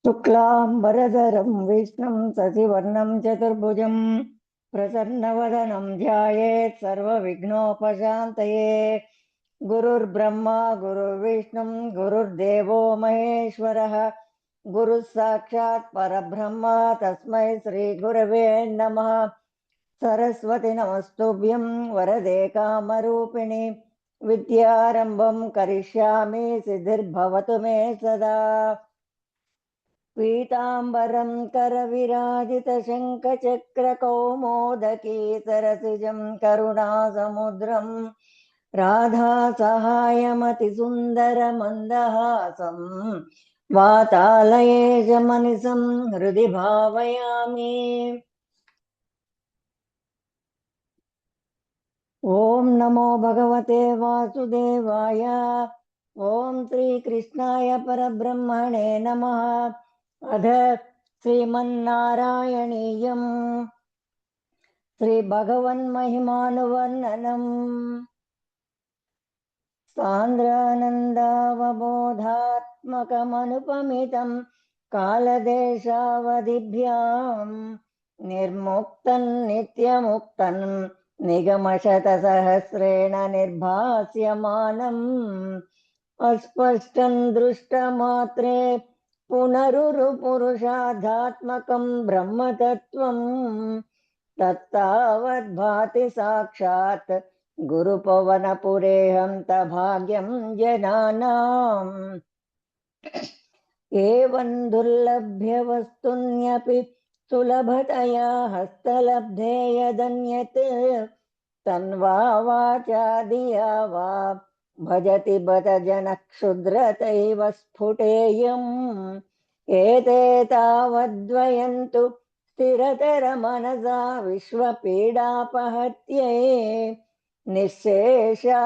शुक्लांबरधरं विष्णुं शशिवर्णं चतुर्भुजं प्रसन्नवदनं ध्यायेत् सर्वविघ्नोपशान्तये। गुरुर्ब्रह्मा गुरुर्विष्णुं गुरुर्देवो महेश्वरः गुरुः साक्षात् परब्रह्म तस्मै श्रीगुरवे नमः। सरस्वती नमस्तुभ्यं वरदे कामरूपिणि विद्यारम्भं करिष्यामि सिद्धिर्भवतु मे सदा। पीताम्बरं करविराजितशङ्खचक्रकौमोदकी सरसिजं करुणासमुद्रं राधासहायमतिसुन्दरमन्दहासं वातालयेशमनिशं हृदि भावयामि। ॐ नमो भगवते वासुदेवाय। ॐ श्रीकृष्णाय परब्रह्मणे नमः। अध श्रीमन्नारायणीयं श्रीभगवन्महिमानुवर्णनम्। सान्द्रानन्दावबोधात्मकमनुपमितं कालदेशावधिभ्यां निर्मुक्तं नित्यमुक्तं निगमशतसहस्रेण निर्भास्यमानम् अस्पष्टं दृष्टमात्रे पुनरुरुपुरुषार्थात्मकं ब्रह्मतत्त्वं तत्तावद्भाति साक्षात् गुरुपवनपुरेऽहं तभाग्यं जनानाम्। एवं दुर्लभ्य वस्तुन्यपि सुलभतया हस्तलब्धे यदन्यत् तन्वा वाचा धिया वा भजति बत जनः क्षुद्रतैव स्फुटेयम्। एते तावद्वयन्तु स्थिरतरमनसा विश्वपीडापहत्यै निःशेषात्मानमेनं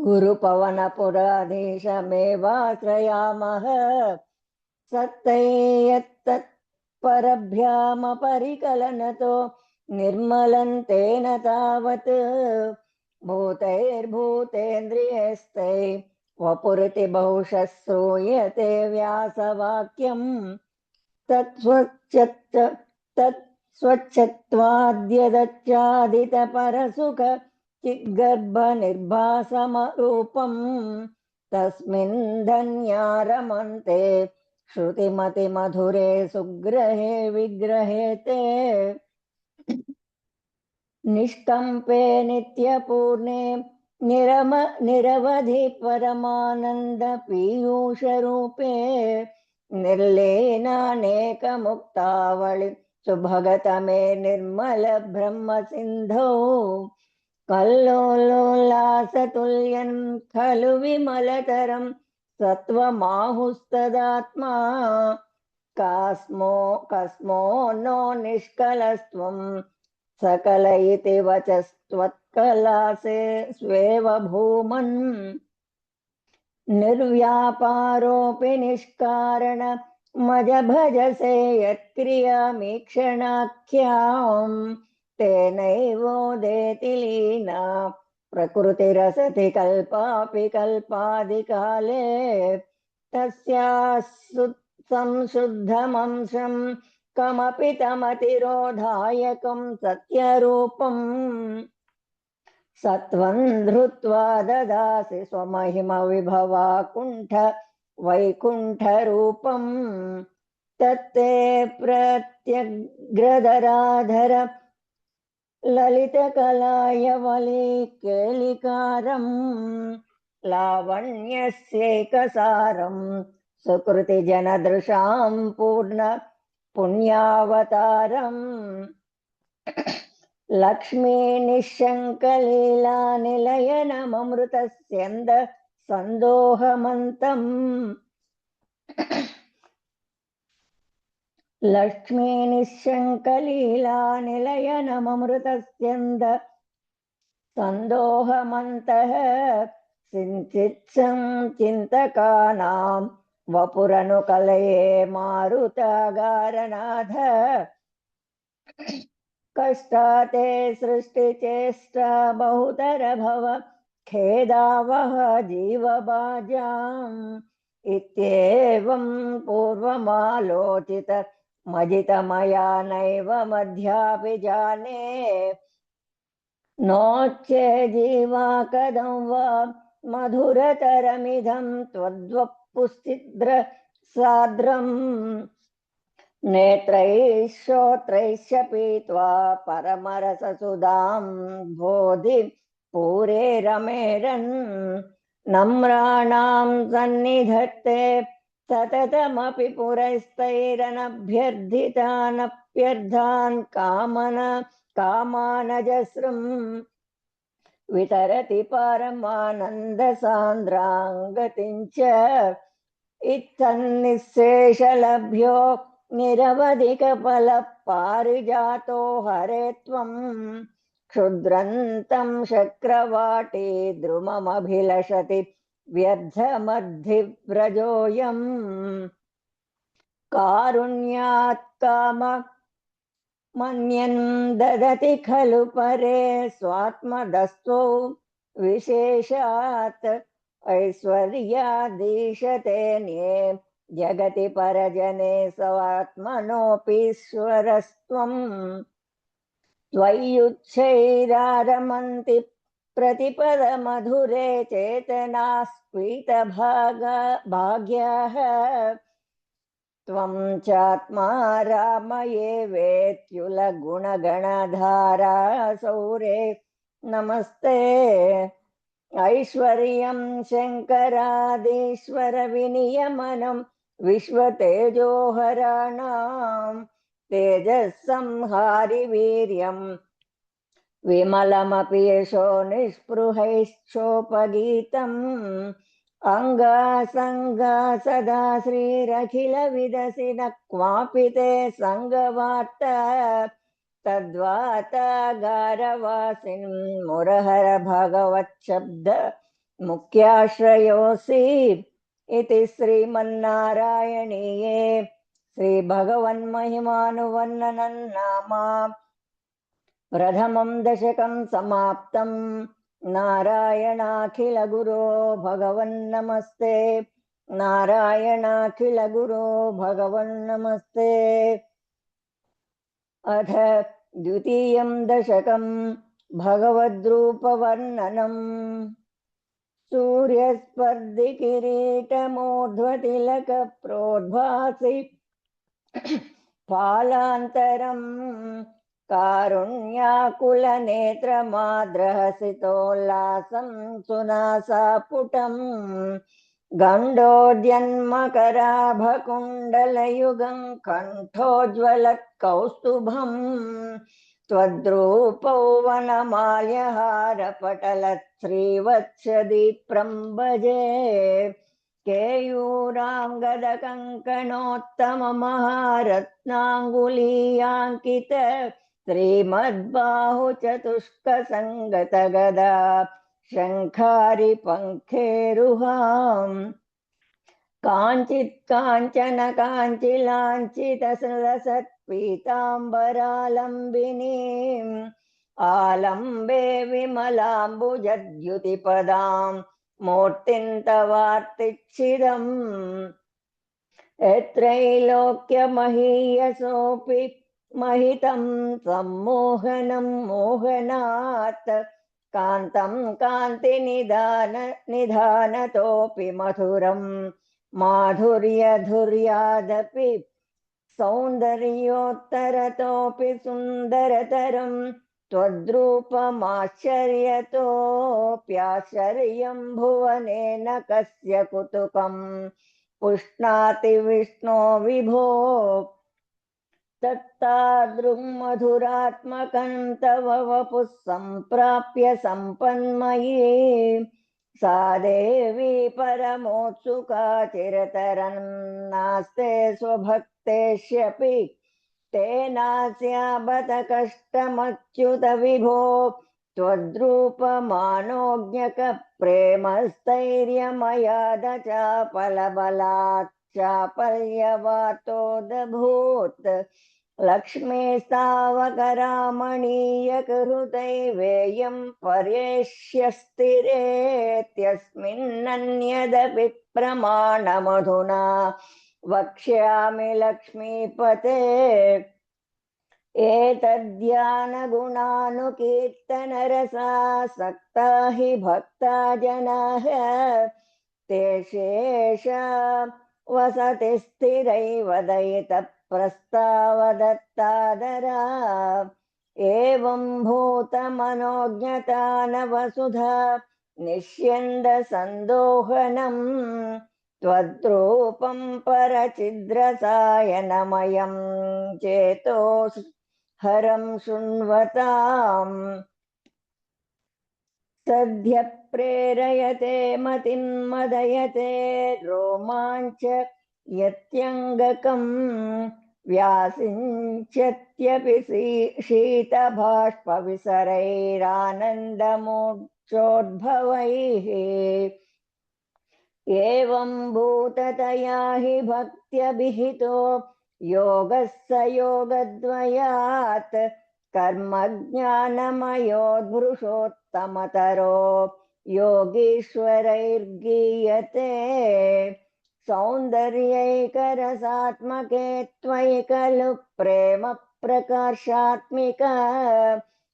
गुरुपवनपुराधीशमेवाश्रयामः। सत्तैयत्तत्परभ्यामपरिकलनतो निर्मलं तेन तावत् भूतैर्भूतेन्द्रियैस्तै वपुरिति बहुशः श्रूयते व्यासवाक्यम्। तत्स्वच्छत्वाद्यदच्चादितपरसुख चिद्गर्भनिर्भासमरूपम् तस्मिन् धन्या रमन्ते श्रुतिमतिमधुरे सुग्रहे विग्रहे ते। निष्कम्पे नित्यपूर्णे निरवधि परमानन्द पीयूषरूपे निर्लेनानेकमुक्तावळि सुभगतमे निर्मल ब्रह्म सिन्धौ कल्लोलोल्लासतुल्यं खलु विमलतरं सत्त्वमाहुस्तदात्मा कस्मो नो निष्कलस्त्वं सकल इति वचस्त्वत्कलासे स्वेव भूमन् निर्व्यापारोऽपि निष्कारण मज भजसे यत्क्रियामीक्षणाख्यां तेनैवोदेति लीना प्रकृतिरसति कल्पापि कल्पादिकाले तस्याः संशुद्धमंशं कमपि तमतिरोधायकं सत्यरूपम् सत्वं धृत्वा ददासि स्वमहिमविभवाकुण्ठ वैकुण्ठरूपं तत्ते प्रत्यग्रधराधर ललितकलायवलीकेलिकारं लावण्यस्यैकसारं सुकृतिजनदृशां पूर्ण पुण्यावतारम् लक्ष्मी निःशङ्कलीलानिलयनममृतस्यन्द सन्दोहमन्तम् लक्ष्मी निःशङ्कलीलानिलयनममृतस्यन्द सन्दोहमन्तः सिञ्चित्सं चिन्तकानां वपुरनुकलये मारुतागारनाथ कष्टाते सृष्टिचेष्टा बहुतर भव खेदावह जीवभाजाम् इत्येवं पूर्वमालोचित मजितमया नैव मध्यापि जाने नोच्चैर्जीवा कथं वा मधुरतरमिदं त्वद्वपुश्चिद्र साद्रम् नेत्रैः श्रोत्रैश्च पीत्वा परमरससुधां बोधि पूरे रमेरन् नम्राणां सन्निधत्ते सततमपि पुरस्तैरनभ्यर्थितानप्यर्थान् कामानजस्रम् वितरति परमानन्दसान्द्राङ्गतिं च इत्थन्निःशेषलभ्यो निरवधिकफलपारिजातो हरे त्वं क्षुद्रन्तं शक्रवाटे द्रुममभिलषति व्यर्थमद्धिव्रजोऽयम् कारुण्यात् काम मन्यन् ददति खलु परे स्वात्मदस्त्वौ विशेषात् ऐश्वर्यादीशतेऽन्ये जगति परजने स्वात्मनोऽपीश्वरस्त्वम् त्वय्युच्छैरारमन्ति प्रतिपदमधुरे चेतनास्फीतभाग्याः त्वं चात्मा रामये वेत्युलगुणगणधारा सौरे नमस्ते ऐश्वर्यं शङ्करादीश्वर विनियमनं विश्वतेजोहराणां तेजःसंहारि वीर्यं विमलमपि यशो निःस्पृहैश्चोपगीतम् अङ्गासङ्गा सदा श्रीरखिलविदसि न क्वापि ते सङ्गवार्ता तद्वातागारवासिन् मुरहर भगवच्छब्द मुख्याश्रयोऽसि इति श्रीमन्नारायणीये श्रीभगवन्महिमानुवर्णनं नाम प्रथमं दशकं समाप्तम् नारायणाखिलगुरो भगवन्नमस्ते नारायणाखिलगुरो भगवन्नमस्ते अथ द्वितीयं दशकं भगवद्रूपवर्णनम् सूर्यस्पर्धिकिरीटमूर्ध्वतिलकप्रोद्भासि फालान्तरम् कारुण्याकुलनेत्रमाद्रहसितोल्लासं सुनासापुटम् गण्डोद्यन्मकराभकुण्डलयुगं कण्ठोज्ज्वलत्कौस्तुभम् त्वद्रूपौ वनमाल्यहारपटलत् श्रीवत्सदीप्रं भजे केयूराङ्गदकङ्कणोत्तममहारत्नाङ्गुलीयाङ्कित श्रीमद्बाहुचतुष्कसङ्गतगदा शङ्खारि पङ्खेरुहाम् काञ्चित् काञ्चन काञ्चिलाञ्छितसलसत्पीताम्बरालम्बिनीम् आलम्बे विमलाम्बुजद्युतिपदां मूर्तिं तवार्तिच्छिदम् यत्रैलोक्यमहीयसोऽपि महितं सम्मोहनं मोहनात् कान्तं कान्तिनिधानतोऽपि मधुरं माधुर्यधुर्यादपि सौन्दर्योत्तरतोऽपि सुन्दरतरं त्वद्रूपमाश्चर्यतोऽप्याश्चर्यं भुवनेन कस्य कुतुकम् पुष्णाति विष्णो विभो तत्तादृक्मधुरात्मकं तव वपुः सम्प्राप्य सम्पन्मयी सा देवी परमोत्सुका चिरतरं नास्ते स्वभक्तेष्यपि तेनास्याबत कष्टमच्युत विभो त्वद्रूपमानोज्ञकप्रेमस्थैर्यमयाद चापलबलात् चापल्यवातोदभूत् लक्ष्मीस्तावकरामणीयकृतैवेयं परेष्य स्थिरेत्यस्मिन्नन्यदपि प्रमाणमधुना वक्ष्यामि लक्ष्मीपते एतद्ध्यानगुणानुकीर्तनरसासक्ता हि भक्ता जनाः ते शेष वसति स्थिरैव दयितप्रस्तावदत्तादरा एवं भूतमनोज्ञता न वसुधा निष्यन्दसन्दोहनम् त्वद्रूपं परचिद्रसायनमयं चेतो हरं शृण्वताम् सद्य प्रेरयते मतिं मदयते रोमाञ्च यत्यङ्गकं व्यासिञ्चत्यपि शीतबाष्पविसरैरानन्दमोक्षोद्भवैः एवं भूततया हि भक्त्यभिहितो योगः स योगद्वयात् कर्मज्ञानमयोद्भृशोत्तमतरो योगीश्वरैर्गीयते सौन्दर्यैकरसात्मके त्वयि खलु प्रेम प्रकाशात्मिक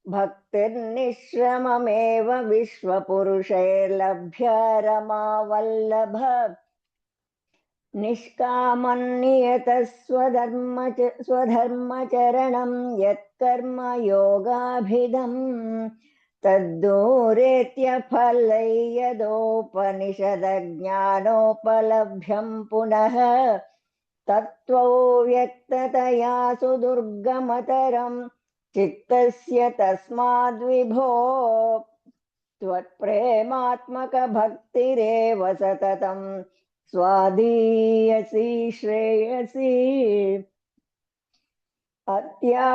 भक्तिर्निःश्रममेव विश्वपुरुषैर्लभ्य रमावल्लभ निष्कामन्नियतः स्वधर्मचरणं यत्कर्म योगाभिधम् तद्दूरेत्यफलै यदोपनिषदज्ञानोपलभ्यं पुनः तत्त्वव्यक्ततया सुदुर्गमतरं चित्तस्य तस्माद्विभो त्वत्प्रेमात्मकभक्तिरेव सततं स्वाधीयसी श्रेयसी अत्यायासकराणि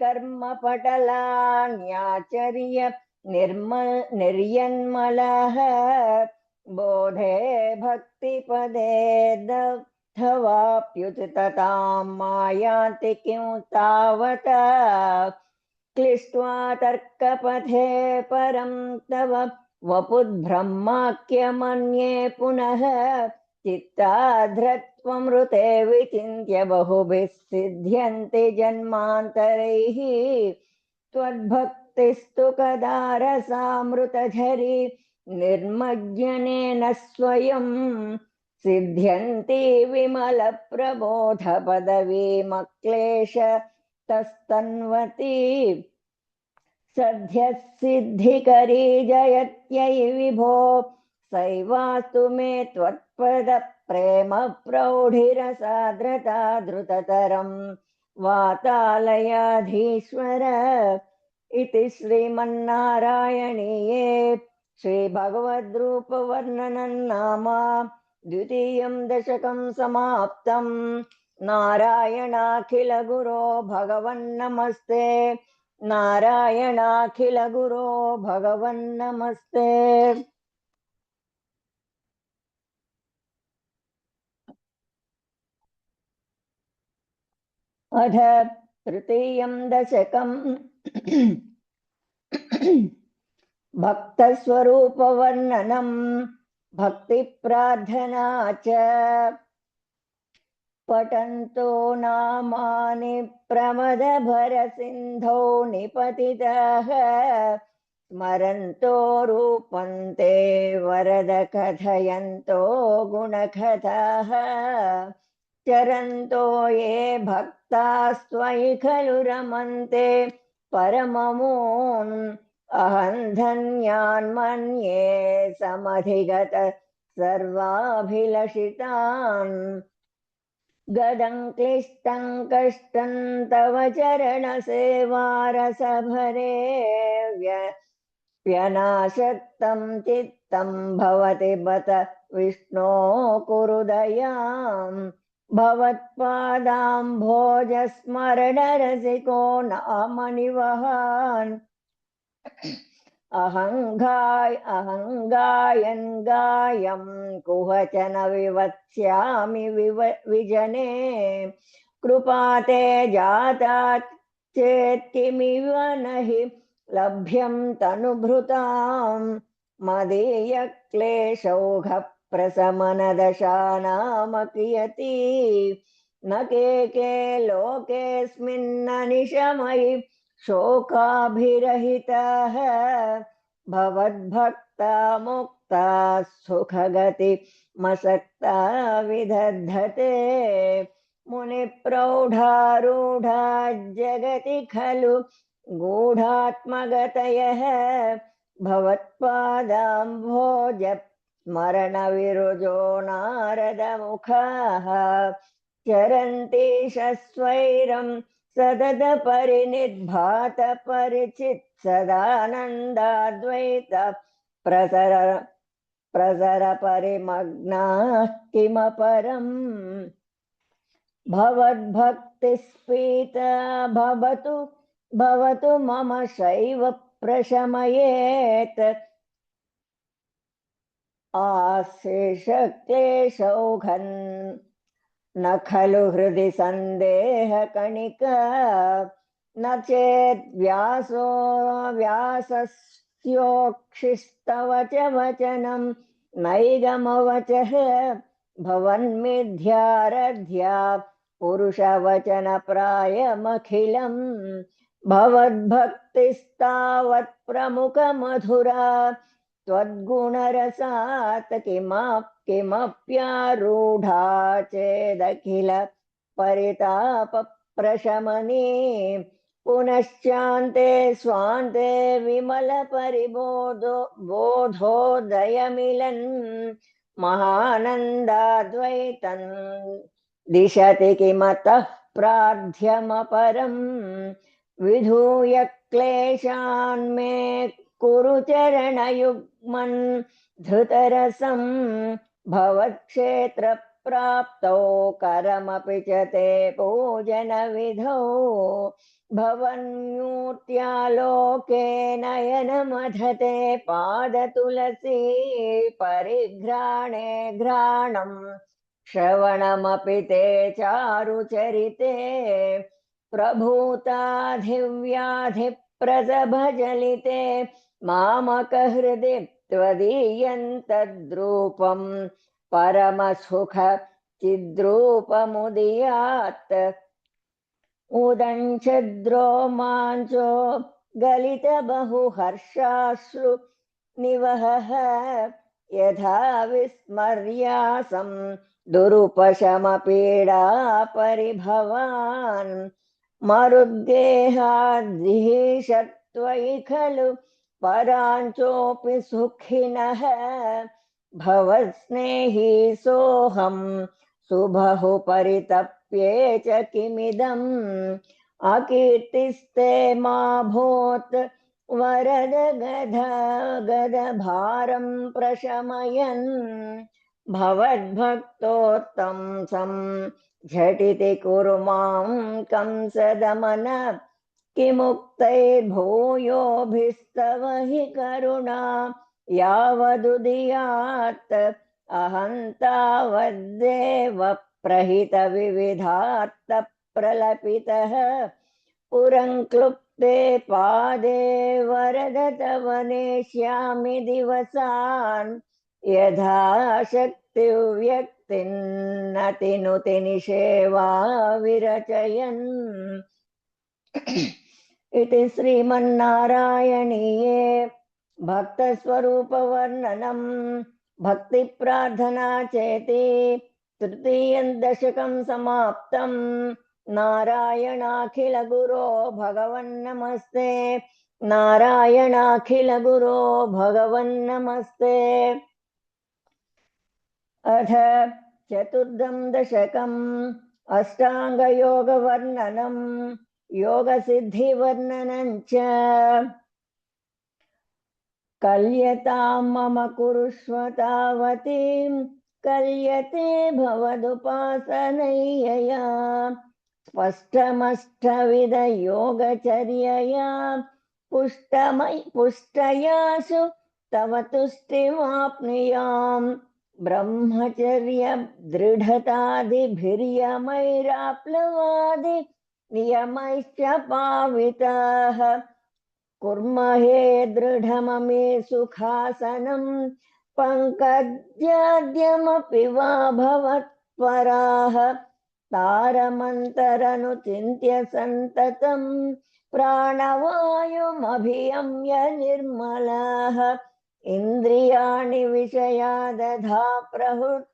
कर्मपटलान्याचर्य निर्यन्मलः बोधे भक्तिपदे दग्धवाप्युततां मायान्ति किं तावता क्लिष्ट्वा तर्कपथे परं तव वपुद्ब्रह्माख्यमन्ये पुनः चित्ताध्रत्वमृते विचिन्त्य बहुभिः सिद्ध्यन्ति जन्मान्तरैः त्वद्भक्तिस्तु कदा रसामृतझरी निर्मज्जनेन स्वयं सिद्ध्यन्ति विमलप्रबोधपदवीमक्लेश तस्तन्वती सद्यः सिद्धिकरी जयत्यै विभो सैवास्तु मे त्वत्पदप्रेम प्रौढिरसाद्रता द्रुततरं वातालयाधीश्वर इति श्रीमन्नारायणीये श्रीभगवद्रूपवर्णनं नाम द्वितीयं दशकं समाप्तं नारायणाखिलगुरो भगवन्नमस्ते नारायणाखिलगुरो भगवन्नमस्ते अथ तृतीयं दशकं भक्तस्वरूपवर्णनं भक्तिप्रार्थना च पठन्तो नामानि प्रमदभरसिन्धौ निपतितः स्मरन्तो रूपन्ते वरद कथयन्तो गुणकथाः चरन्तो ये भक्तास्त्वयि खलु रमन्ते परममून् अहं धन्यान् मन्ये समधिगत सर्वाभिलषितान् गदं क्लिष्टं कष्टं तव चरणसेवारसभरे व्यनाशक्तं चित्तं भवति बत विष्णो कुरु दयाम् भवत्पादाम्भोजस्मरणरसिको नाम निवहान् अहङ्गायन् गायं कुहचन विवत्स्यामि विजने कृपाते जाता चेत्किमिव न हि लभ्यं तनुभृताम् मदीयक्लेशौघप्रशमनदशानामपि न के लोकेऽस्मिन्ननिशमयि शोकाभिरहिताः भवद्भक्ता मुक्ता सुखगति मसक्ता विदधते मुनिप्रौढारूढा जगति खलु गूढात्मगतयः भवत्पादाम्भोज स्मरणविरुजो नारदमुखाः चरन्ति शस्वैरं सदद परिनिद्भात परिचित् सदानन्दाद्वैत प्रसर प्रसर परिमग्नाः किमपरम् भवद्भक्तिस्फीता भवतु भवतु मम शैव प्रशमयेत् आशेषक्लेशौघन् न खलु हृदि सन्देहकणिका न चेत् व्यासस्योक्षिस्तव च वचनं नैगमवचः भवन्मिथ्यारध्या पुरुषवचनप्रायमखिलं भवद्भक्तिस्तावत् प्रमुखमधुरा त्वद्गुणरसात् किमप्यारूढा चेदखिल परितापप्रशमने पुनश्चान्ते स्वान्ते विमलपरिबोधो बोधोदयमिलन् महानन्दाद्वैतं दिशति किमतः प्रार्थ्यमपरम् विधूय क्लेशान् मे कुरु चरणयुग्मन् धृतरसं भवत्क्षेत्रप्राप्तौ करमपि च ते पूजनविधौ भवन्मूर्त्यालोके नयनमधते पादतुलसी परिघ्राणे घ्राणं श्रवणमपि ते चारुचरिते प्रभूताधिव्याधिप्रसभजलिते मामकहृदि त्वदीयन्तद्रूपं परमसुख चिद्रूपमुदीयात् उदञ्छद्रो माञ्चो गलित बहुहर्षाश्रु निवहः यथा विस्मर्यासं दुरुपशमपीडा परिभवान् मरुद्गेहाद्धिषत्वयि खलु पराञ्चोऽपि सुखिनः भवत्स्नेही सोऽहं सुबहु परितप्ये च किमिदम् अकीर्तिस्ते मा भूत् वरद गदभारं प्रशमयन् भवद्भक्तोत्तंसं झटिति कुरु मां कंसदमन किमुक्तैर्भूयोभिस्तव हि करुणा यावदुदीयात् अहं तावद्देव प्रहितविविधार्थ प्रलपितः पुरङ्क्लुप्ते पादे वरद तव नेष्यामि दिवसान् यथा शक्तिव्यक्तिन्नतिनुति निषेवा विरचयन् इति श्रीमन्नारायणीये भक्तस्वरूपवर्णनं भक्तिप्रार्थना चेति तृतीयं दशकं समाप्तं नारायणाखिल गुरो भगवन्नमस्ते नारायणाखिल गुरो भगवन्नमस्ते अथ चतुर्थं दशकम् अष्टाङ्गयोगवर्णनं योगसिद्धिवर्णनं च कल्यतां मम कुरुष्व तावतीं कल्यते भवदुपासनय्यया स्पष्टमष्टविधयोगचर्यया पुष्टयासु तव तुष्टिमाप्नुयाम् ब्रह्मचर्य दृढतादिभिर्यमैराप्लवादि नियमैश्च पाविताः कुर्महे दृढममे सुखासनं पङ्कजाद्यमपि वा भवत्पराः तारमन्तरनुचिन्त्य सन्ततं प्राणवायुमभियम्य निर्मलाः इन्द्रियाणि विषयादधा प्रहृत्यास्महे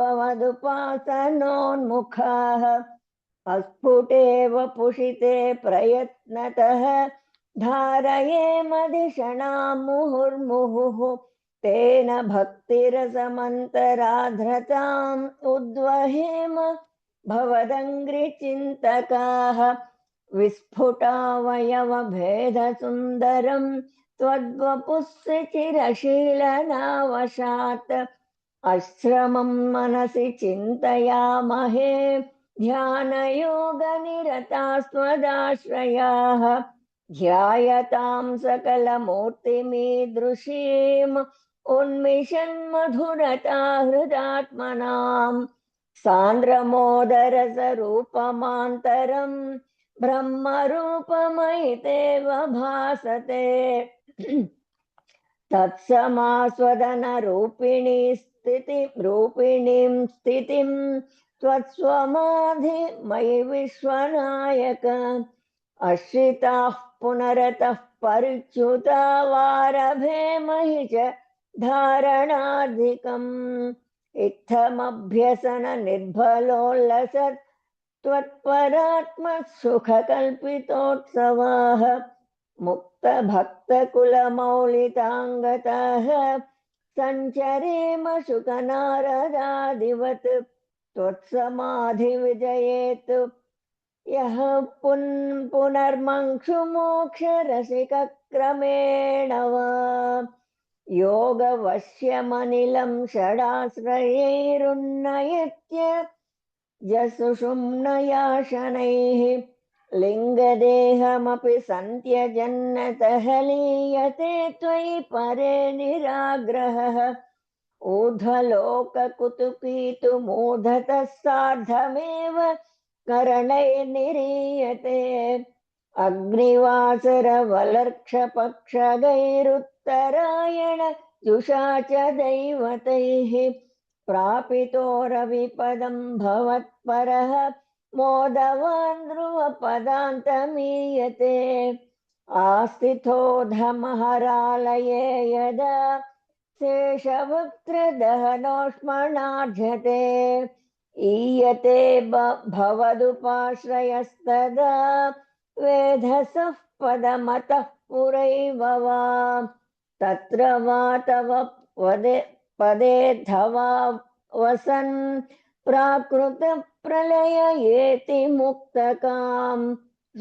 भवदुपासनोन्मुखाः अस्फुटेव पुषिते प्रयत्नतः धारयेमधिषणां मुहुर्मुहुः तेन भक्तिरसमन्तराधृताम् उद्वहेम भवदङ्घ्रिचिन्तकाः विस्फुटावयवभेदसुन्दरं त्वद्वपुस्सिचिरशीलनावशात् अश्रमं मनसि चिन्तयामहे ध्यानयोगनिरतास्त्वदाश्रयाः ध्यायतां सकलमूर्तिमीदृशीम् उन्मिषन्मधुरता हृदात्मनां सान्द्रमोदरसरूपमान्तरं ब्रह्मरूपमयितेव भासते तत्समास्वदनरूपिणीं स्थितिं त्वत्स्वमाधिमयि विश्वनायक अश्रिताः पुनरतः परिच्युता वारभेमहि च धारणाधिकम् इत्थमभ्यसन निर्भलोल्लसत् त्वत्परात्मसुखकल्पितोत्सवाः मुक्तभक्तकुलमौलिताङ्गतः सञ्चरेम शुकनारदादिवत् त्वत्समाधिविजयेतु यः पुनर्मङ्क्षुमोक्षरसिकक्रमेण वा योगवश्यमनिलं षडाश्रयैरुन्नयत्य जसुषुम्नया शनैः लिङ्गदेहमपि सन्त्यजन्नतः लीयते त्वयि परे निराग्रहः ऊर्ध्वलोककुतुकीतुमूढतः सार्धमेव करणैर्निरीयते अग्निवासरवलर्क्षपक्षगैरुत्तरायण जुषा च दैवतैः प्रापितो रविपदं भवत्परः मोदवान् ध्रुवपदान्तमीयते आस्थितोऽधमहरालये यदा शेषवक्त्रदहनोष्मणार्ध्यते ईयते भवदुपाश्रयस्तदा वेधसः पदमतः पुरैव वा तत्र वा तव पदेऽथवा वसन् प्राकृतप्रलययेति मुक्तकां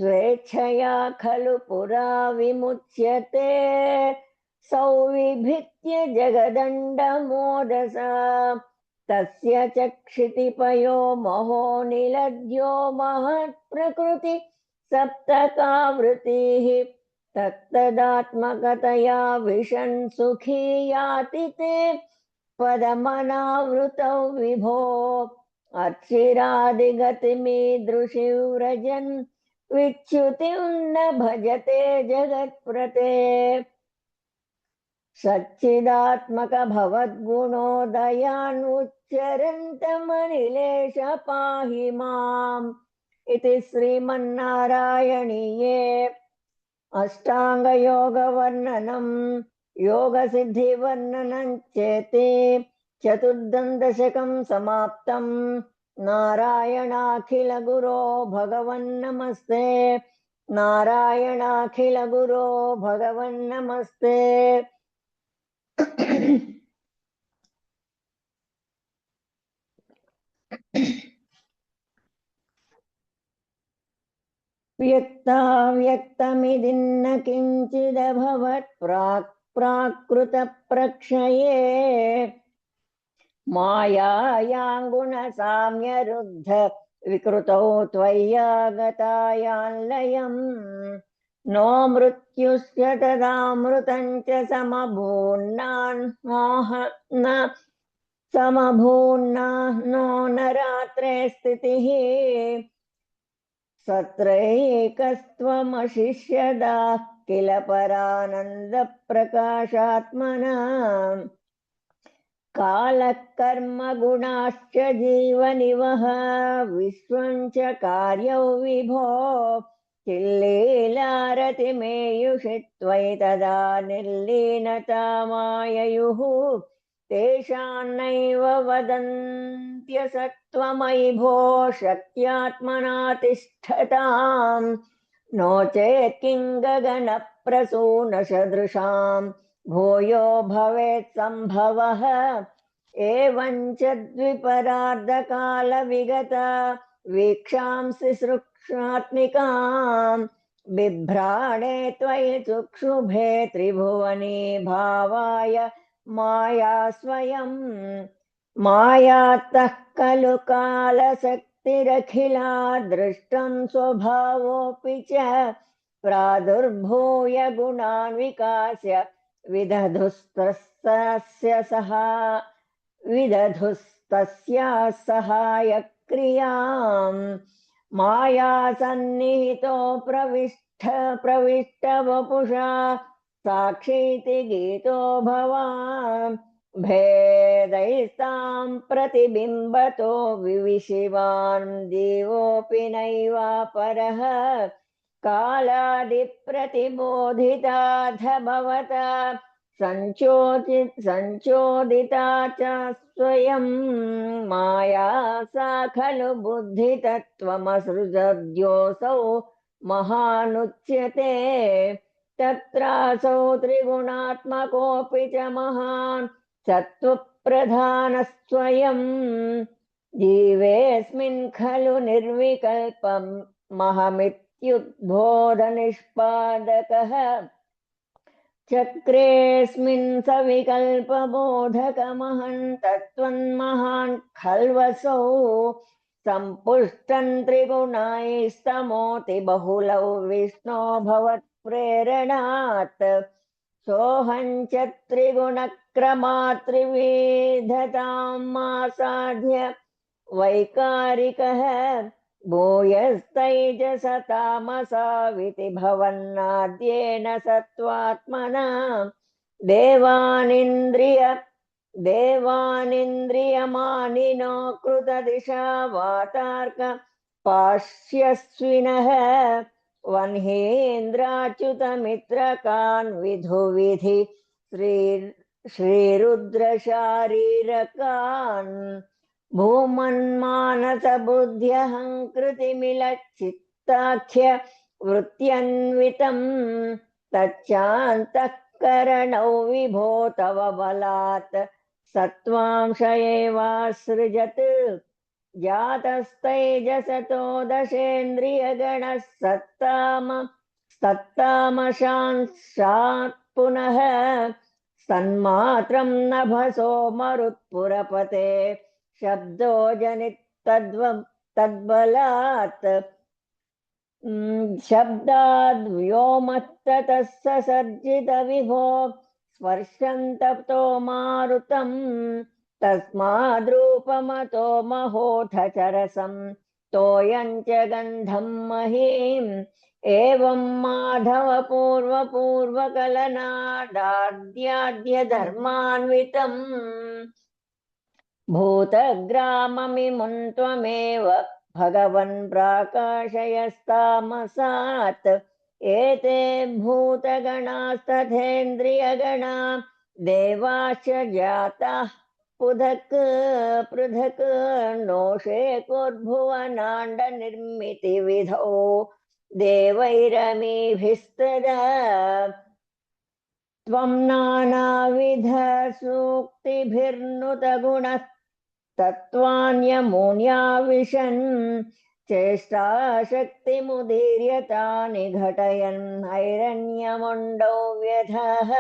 स्वेच्छया खलु पुरा विमुच्यते सौविभित्य जगदण्डमोदसा तस्य च क्षितिपयो महो निलद्यो महत्प्रकृति सप्तकावृतिः तत्तदात्मकतया विशन् सुखी याति ते पदमनावृतौ विभो अर्चिरादिगतिमीदृशी व्रजन् विच्युतिं न भजते जगत्प्रते सच्चिदात्मक भवद्गुणोदयान् उच्चरन्तमनिलेश पाहि माम् इति श्रीमन्नारायणीये अष्टाङ्गयोगवर्णनं योगसिद्धिवर्णनं चेति चतुर्दशकं समाप्तं नारायणाखिलगुरो भगवन्नमस्ते नारायणाखिलगुरो भगवन्नमस्ते व्यक्ताव्यक्तमिति न किञ्चिदभवत् प्राकृतप्रक्षये मायायां गुणसाम्यरुद्ध विकृतौ त्वय्यागतायां लयम् नो मृत्युश्च तदामृतं च समभून्नान्मोह न समभून्ना नो न रात्रे स्थितिः सत्रैकस्त्वमशिष्यदाः किल परानन्दप्रकाशात्मना कालः कर्म गुणाश्च जीवनिवह विश्वं च कार्यौ विभो चिल्लीलारतिमेयुषि त्वयि तदा निर्लीनता माययुः तेषान्नैव वदन्त्यसत्त्वमयि भो शक्त्यात्मना तिष्ठताम् नो चेत् किं गगनप्रसूनसदृशाम् भूयो भवेत् सम्भवः एवं च द्विपरार्धकालविगत वीक्षांसि सृक्षात्मिकाम् बिभ्राणे त्वयि चुक्षुभे त्रिभुवनी भावाय माया स्वयं मायातः खलु कालशक्तिरखिला दृष्टं स्वभावोऽपि च प्रादुर्भूय गुणान् विकास्य विदधुस्तस्य सहा विदधुस्तस्याः सहायक्रियाम् माया सन्निहितो प्रविष्ट वपुषा साक्षीति गीतो भवान् भेदैस्तां प्रतिबिम्बतो विविशिवान् जीवोऽपि नैवापरः कालादिप्रतिबोधिताथ भवता संचोदिता च स्वयं माया सा खलु बुद्धितत्त्वमसृजद्योऽसौ महानुच्यते तत्रासौ त्रिगुणात्मकोऽपि च महान् सत्त्वप्रधानस्वयं जीवेऽस्मिन् खलु निर्विकल्पं महमित्युद्बोधनिष्पादकः चक्रेऽस्मिन् सविकल्पबोधकमहं तत्त्वन्महान् खल्वसौ सम्पुष्टं त्रिगुणैस्तमोति बहुलौ विष्णो भवत्प्रेरणात् सोऽहं च त्रिगुणक्रमात् त्रिविधतामासाध्य वैकारिकः भूयस्तैजसतामसाविति भवन्नाद्येन सत्त्वात्मना देवानिन्द्रियमानिनो कृतदिशा वातार्क पाश्यस्विनः वह्नीन्द्राच्युतमित्रकान् विधुविधि श्रीरुद्रशारीरकान् भूमन्मानसबुद्ध्यहङ्कृतिमिलच्चित्ताख्य वृत्त्यन्वितम् तच्चान्तःकरणौ विभो तव बलात् सत्त्वांश एवासृजत् जातस्तैजसतो दशेन्द्रियगणः सत्तामशांशात् पुनः सन्मात्रं नभसो मरुत्पुरपते शब्दो तद्बलात् शब्दाद् व्योमस्ततः ससर्जित विभो स्पर्शं तप्तो मारुतं तस्माद्रूपमतो महोऽथ चरसं तोयं च गन्धं महीम् एवं माधव पूर्वकलनादाद्याद्य धर्मान्वितम् भूतग्राममिमुं त्वमेव भगवन् प्राकाशयस्तामसात् एते भूतगणास्तथेन्द्रियगणा देवाश्च जाताः पृथक् पृथक् नोषेकोद्भुवनाण्डनिर्मितिविधौ देवैरमीभिस्तदा त्वं नानाविधसूक्तिभिर्नुतगुणः तत्त्वान्यमून्याविशन् चेष्टाशक्तिमुदीर्यतानि घटयन् हैरण्यमुण्डौ व्यधः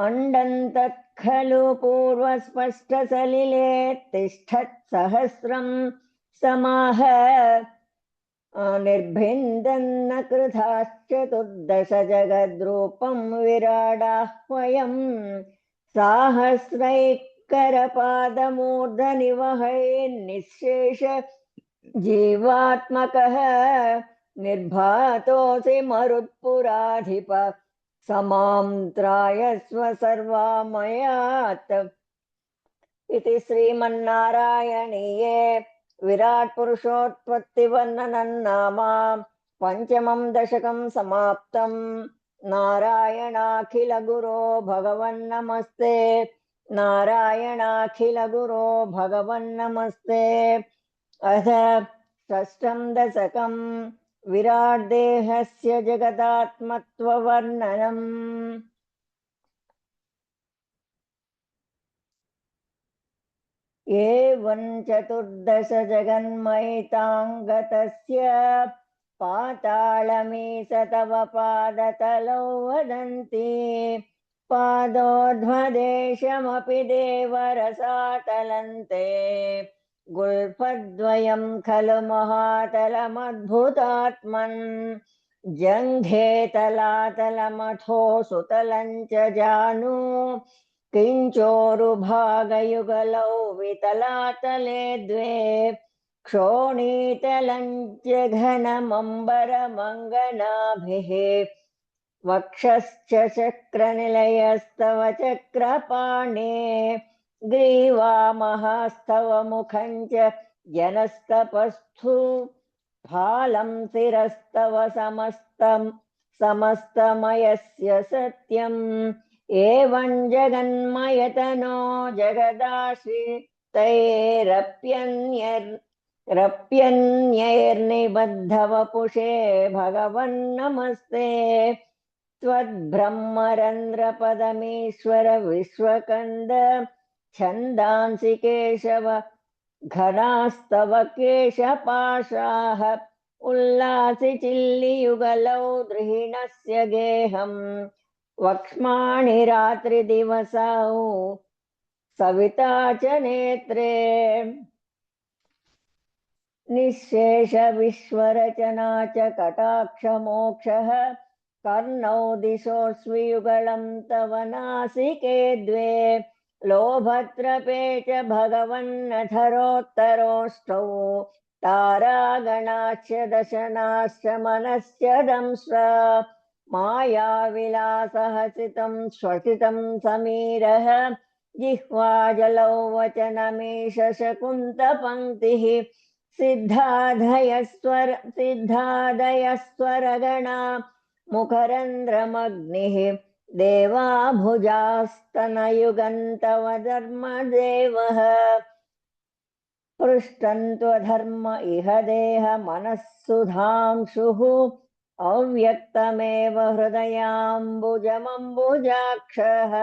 अण्डन्तत्खलु पूर्वस्पष्टसलिले तिष्ठत् सहस्रं समाह निर्भिन्दन्न कृताश्चतुर्दश जगद्रूपं विराडाह्वयम् साहस्रैकरपादमूर्धनिवहैर्निःशेष जीवात्मकः निर्भातोऽसि मरुत्पुराधिप समां त्रायस्व सर्वामयात् इति श्रीमन्नारायणीये विराट् पुरुषोत्पत्तिवर्णनं नाम पञ्चमं दशकं समाप्तम्। नारायणाखिल गुरो भगवन्नमस्ते। नारायणाखिल गुरो भगवन्नमस्ते। अथ षष्ठं दशकं विराट् देहस्य जगदात्मत्ववर्णनम्। एवं चतुर्दश जगन्मयिताङ्गतस्य पाताళमीश तव पादतलौ वदन्ति पादोध्वदेशमपि देवरसातलन्ते गुल्फद्वयं खलु महातलमद्भुतात्मन् जङ्घे तलातलमठो सुतलं च जानु किञ्चोरुभागयुगलौ वितलातले द्वे क्षोणीतलं च घनमम्बरमङ्गनाभिः वक्षश्च चक्रनिलयस्तव चक्रपाणे ग्रीवामहास्तव मुखं च जनस्तपस्थु फालं शिरस्तव समस्तमयस्य सत्यम् एवं जगन्मयतनो जगदाश्रितैरप्यन्यैर्निबद्धवपुषे भगवन्नमस्ते त्वद्ब्रह्मरन्ध्रपदमीश्वर विश्वकन्द छन्दांसि केशव घनास्तव केशपाशाः उल्लासि चिल्लियुगलौ द्रुहिणस्य गेहम् वक्ष्माणि रात्रिदिवसौ सविता च नेत्रे निःशेष विश्वरचना च कटाक्षमोक्षः कर्णौ दिशोऽस्वियुगलं तव नासिके द्वे लोभत्रपे च भगवन्नधरोत्तरोष्टौ तारागणाश्च दशनाश्च मनश्च दंश्च मायाविलासहसितं श्वसितं समीरः जिह्वाजलौ वचनमीश शकुन्तपङ्क्तिः सिद्धादयस्वरगणा मुखरन्ध्रमग्निः देवाभुजास्तनयुगन्तव धर्मदेवः पृष्टन्त्वधर्म इह देह मनःसुधांशुः अव्यक्तमेव हृदयाम्बुजमम्बुजाक्षः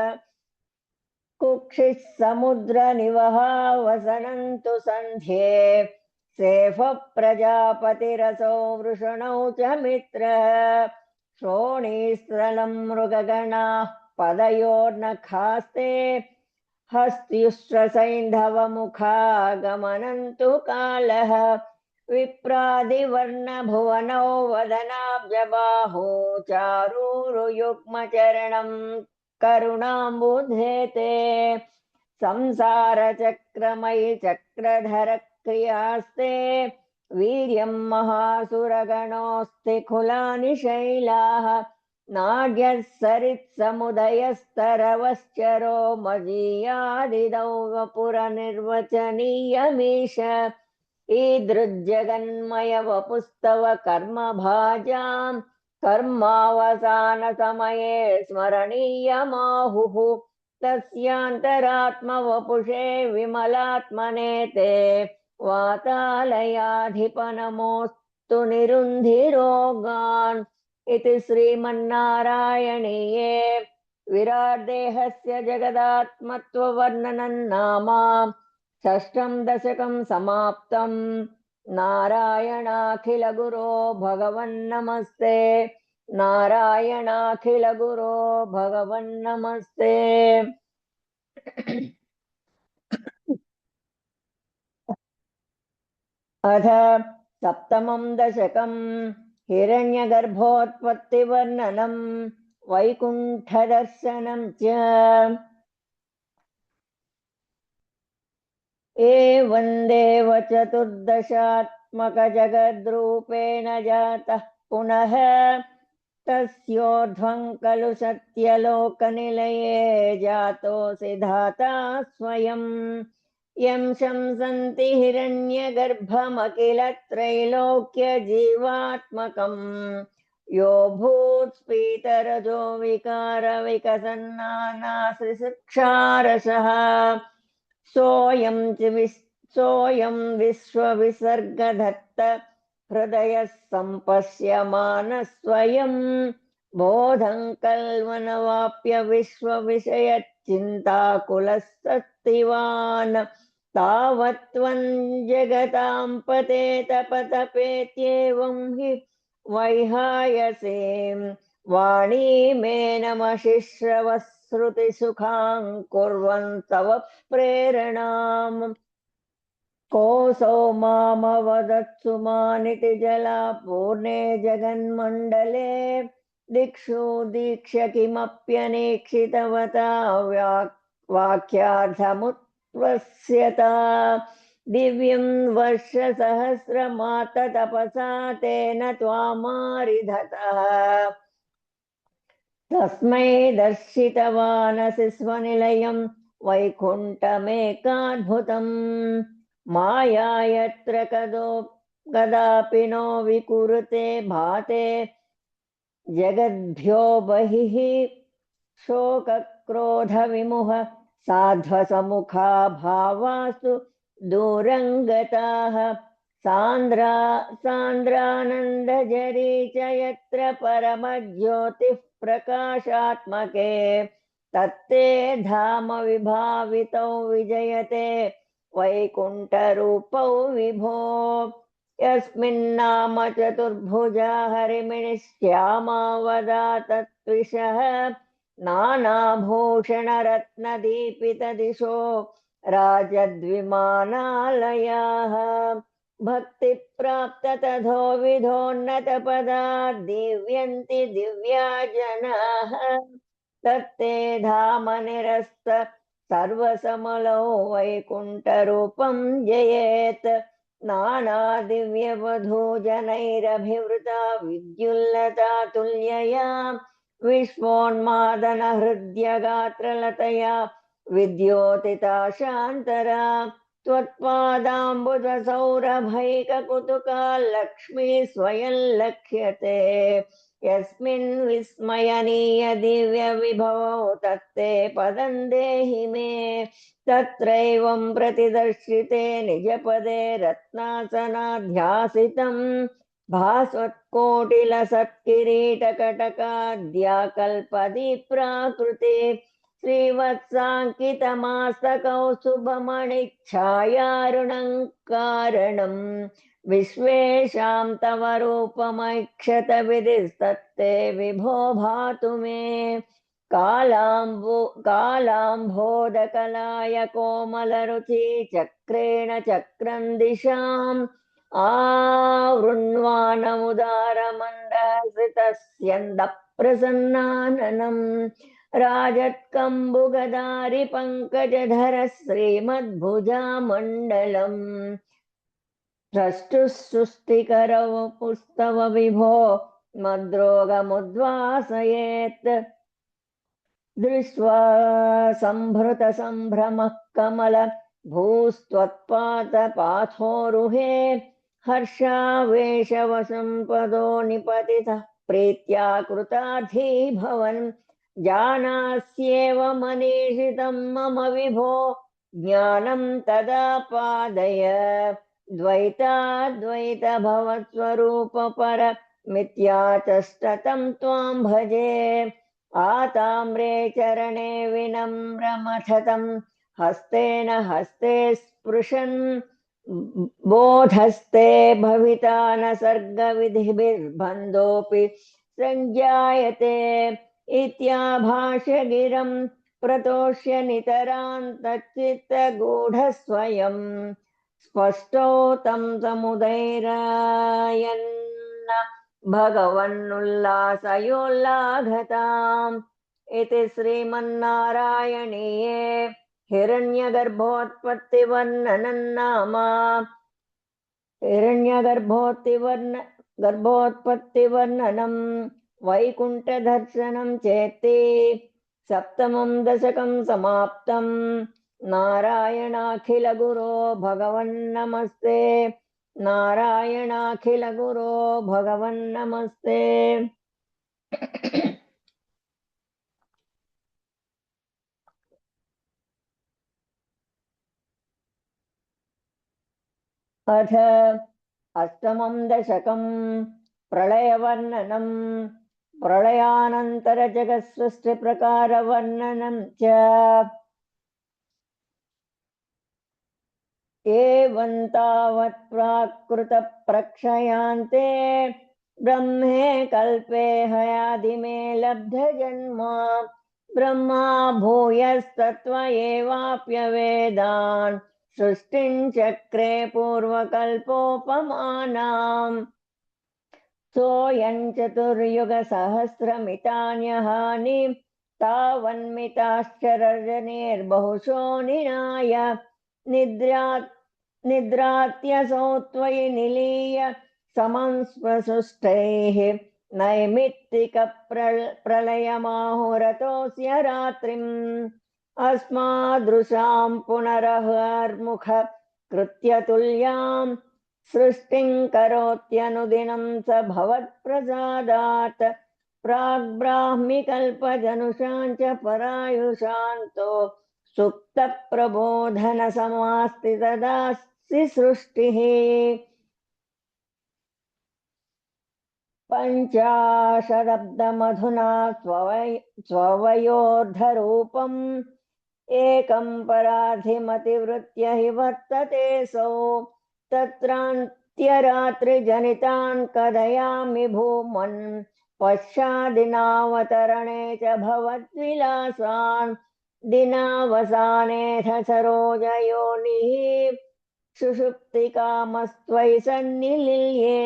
कुक्षिः समुद्रनिवहावसनन्तु सन्ध्ये सेफः प्रजापतिरसौ वृषणौ च मित्रः श्रोणीस्थलं मृगगणाः पदयोर्नखास्ते हस्त्युष्ट्रसैन्धवमुखागमनन्तु कालः विप्रादिवर्णभुवनौ वदनाब्जबाहो चारूरुयुग्मचरणं करुणाम्बुधेते संसारचक्रमयि चक्रधरक्रियास्ते वीर्यं महासुरगणोऽस्ति खुलानि शैलाः नाड्यः सरित्समुदयस्तरवश्चरो मजीयादिदौ वपुरनिर्वचनीयमीश ईदृज्जगन्मय वपुस्तव कर्मभाजां कर्मावसानसमये स्मरणीयमाहुः तस्यान्तरात्मवपुषे विमलात्मने ते वातालयाधिपनमोऽस्तु निरुन्धिरोगान् इति श्रीमन्नारायणीये विराट्देहस्य जगदात्मत्ववर्णनं नाम षष्ठं दशकं समाप्तम्। नारायणाखिल गुरो भगवन्नमस्ते। नारायणाखिल गुरो भगवन्नमस्ते। अथ सप्तमं दशकं हिरण्यगर्भोत्पत्तिवर्णनं वैकुण्ठदर्शनं च। एवं देव चतुर्दशात्मकजगद्रूपेण जातः पुनः तस्योर्ध्वं खलु सत्यलोकनिलये जातोऽसि धाता स्वयं। यं शंसन्ति हिरण्यगर्भमखिल त्रैलोक्यजीवात्मकम् यो भूत्स्फीतरजो विकारविकसन्नानासृक्षारसः सोऽयं विश्वविसर्गधत्त हृदयः सम्पश्यमानः स्वयं बोधं कल्वनवाप्य विश्वविषयचिन्ताकुलः सत्तिवान् तावत्त्वं जगतां पतेत पतपेत्येवं हि वैहायसें वाणीमेनमशिश्रवः श्रुतिसुखां कुर्वन् तव प्रेरणाम्। कोऽसौ मामवदत्सु मानिति जलापूर्णे जगन्मण्डले दिक्षु दीक्ष्य किमप्यनेक्षितवता वाक्यार्थमुत्वस्यता दिव्यं वर्षसहस्रमाततपसा तेन त्वामारिधतः तस्मै दर्शितवानसि स्वनिलयं वैकुण्ठमेकाद्भुतम् माया यत्र कदापि नो विकुरुते भाते जगद्भ्यो बहिः शोकक्रोधविमुह साध्वसमुखा भावासु दूरङ्गताः सान्द्रानन्दजरी च यत्र परमज्योतिः प्रकाशात्मके तत्ते धाम विभावितौ विजयते वैकुण्ठरूपौ विभो। यस्मिन्नाम चतुर्भुजा हरिमिणिश्यामा वदा तत्त्विषः नानाभूषणरत्नदीपितदिशो राजद्विमानालयाः भक्तिप्राप्त तथो विधोन्नतपदा दीव्यन्ति दिव्या जनाः तत्ते धाम निरस्त सर्वसमलो वैकुण्ठरूपं जयेत् नानादिव्यवधूजनैरभिवृता विद्युल्लता तुल्यया विश्वोन्मादनहृद्यगात्रलतया विद्योतिता शान्तरा त्वत्पादाम्बुजसौरभैककुतुका लक्ष्मी स्वयं लक्ष्यते यस्मिन् विस्मयनीय दिव्यविभवो तत्ते पदं देहि मे तत्रैवं प्रतिदर्शिते निजपदे रत्नासनाध्यासितं भास्वत्कोटिलसत्किरीटकटकाद्याकल्पदी प्राकृते श्रीवत्साङ्कितमास्तकौ शुभमणिच्छायारुणङ्कारणम् विश्वेशां तव रूपमैक्षत विधिस्तत्ते विभो भातु मे कालाम्भोदकलाय कोमलरुचि चक्रेण चक्रं दिशाम् आवृण्वानमुदारमन्दहसितस्यन्दप्रसन्नाननम् राजत्कम्बुगदारि पङ्कजधर श्रीमद्भुजामण्डलम् द्रष्टुः सुस्तिकरौ पुस्तव विभो मद्रोगमुद्वासयेत् दृष्ट्वा सम्भृतसम्भ्रमः कमल भूस्त्वत्पादपाथोरुहे हर्षावेशवशं पदो निपतितः प्रीत्या कृतार्थी भवन् जानास्येव मनीषितं मम विभो ज्ञानं तदा पादय द्वैताद्वैतभवत्स्वरूपपर मिथ्याचष्टतं त्वां भजे आताम्रे चरणे विनम्रमथतं हस्तेन हस्ते स्पृशन् बोधस्ते भविता न सर्गविधिभिर्बन्धोऽपि सञ्जायते इत्याभाष्य गिरं प्रतोष्य नितरां तच्चित्तगूढस्वयम् स्पष्टो तं समुदैरायन्न भगवन्नुल्लासयोल्लाघताम् इति श्रीमन्नारायणीये हिरण्यगर्भोत्पत्तिवर्णनं नाम गर्भोत्पत्तिवर्णनं वैकुण्ठदर्शनं चेति सप्तमं दशकं समाप्तम्। नारायणाखिलगुरो भगवन्नमस्ते। नारायणाखिलगुरो भगवन्नमस्ते। अथ अष्टमं दशकं प्रलयवर्णनं प्रलयानन्तरजगत्सृष्टिप्रकारवर्णनं च। एवं तावत् प्राकृतप्रक्षयान्ते ब्रह्मे कल्पे हयादिमे लब्धजन्म ब्रह्मा भूयस्तत्त्व एवाप्यवेदान् सृष्टिं चक्रे पूर्वकल्पोपमानाम् सोऽयं चतुर्युगसहस्रमितान्यहानि तावन्मिताश्चरजनेर्बहुशो निनाय निद्रात्यसौ त्वयि निलीय समं प्रसृष्टैः नैमित्तिकप्रलयमाहुरतोऽस्य रात्रिम् अस्मादृशां पुनरहर्मुख कृत्य तुल्याम् सृष्टिं करोत्यनुदिनं स भवत्प्रसादात् प्राग्ब्राह्मिकल्पजनुषां च परायुषान्तो सुप्तप्रबोधनसमास्ति तदास्ति सृष्टिः पञ्चाशदब्दमधुना स्ववयोर्धरूपम् एकं पराधिमतिवृत्य हि वर्ततेऽसौ तत्रान्त्यरात्रिजनितान् कथयामि भूमन् पश्चादिनावतरणे च भवद्विलासान् दिनावसानेऽथ सरोजयोनिः सुषुप्तिकामस्त्वयि सन्निलीये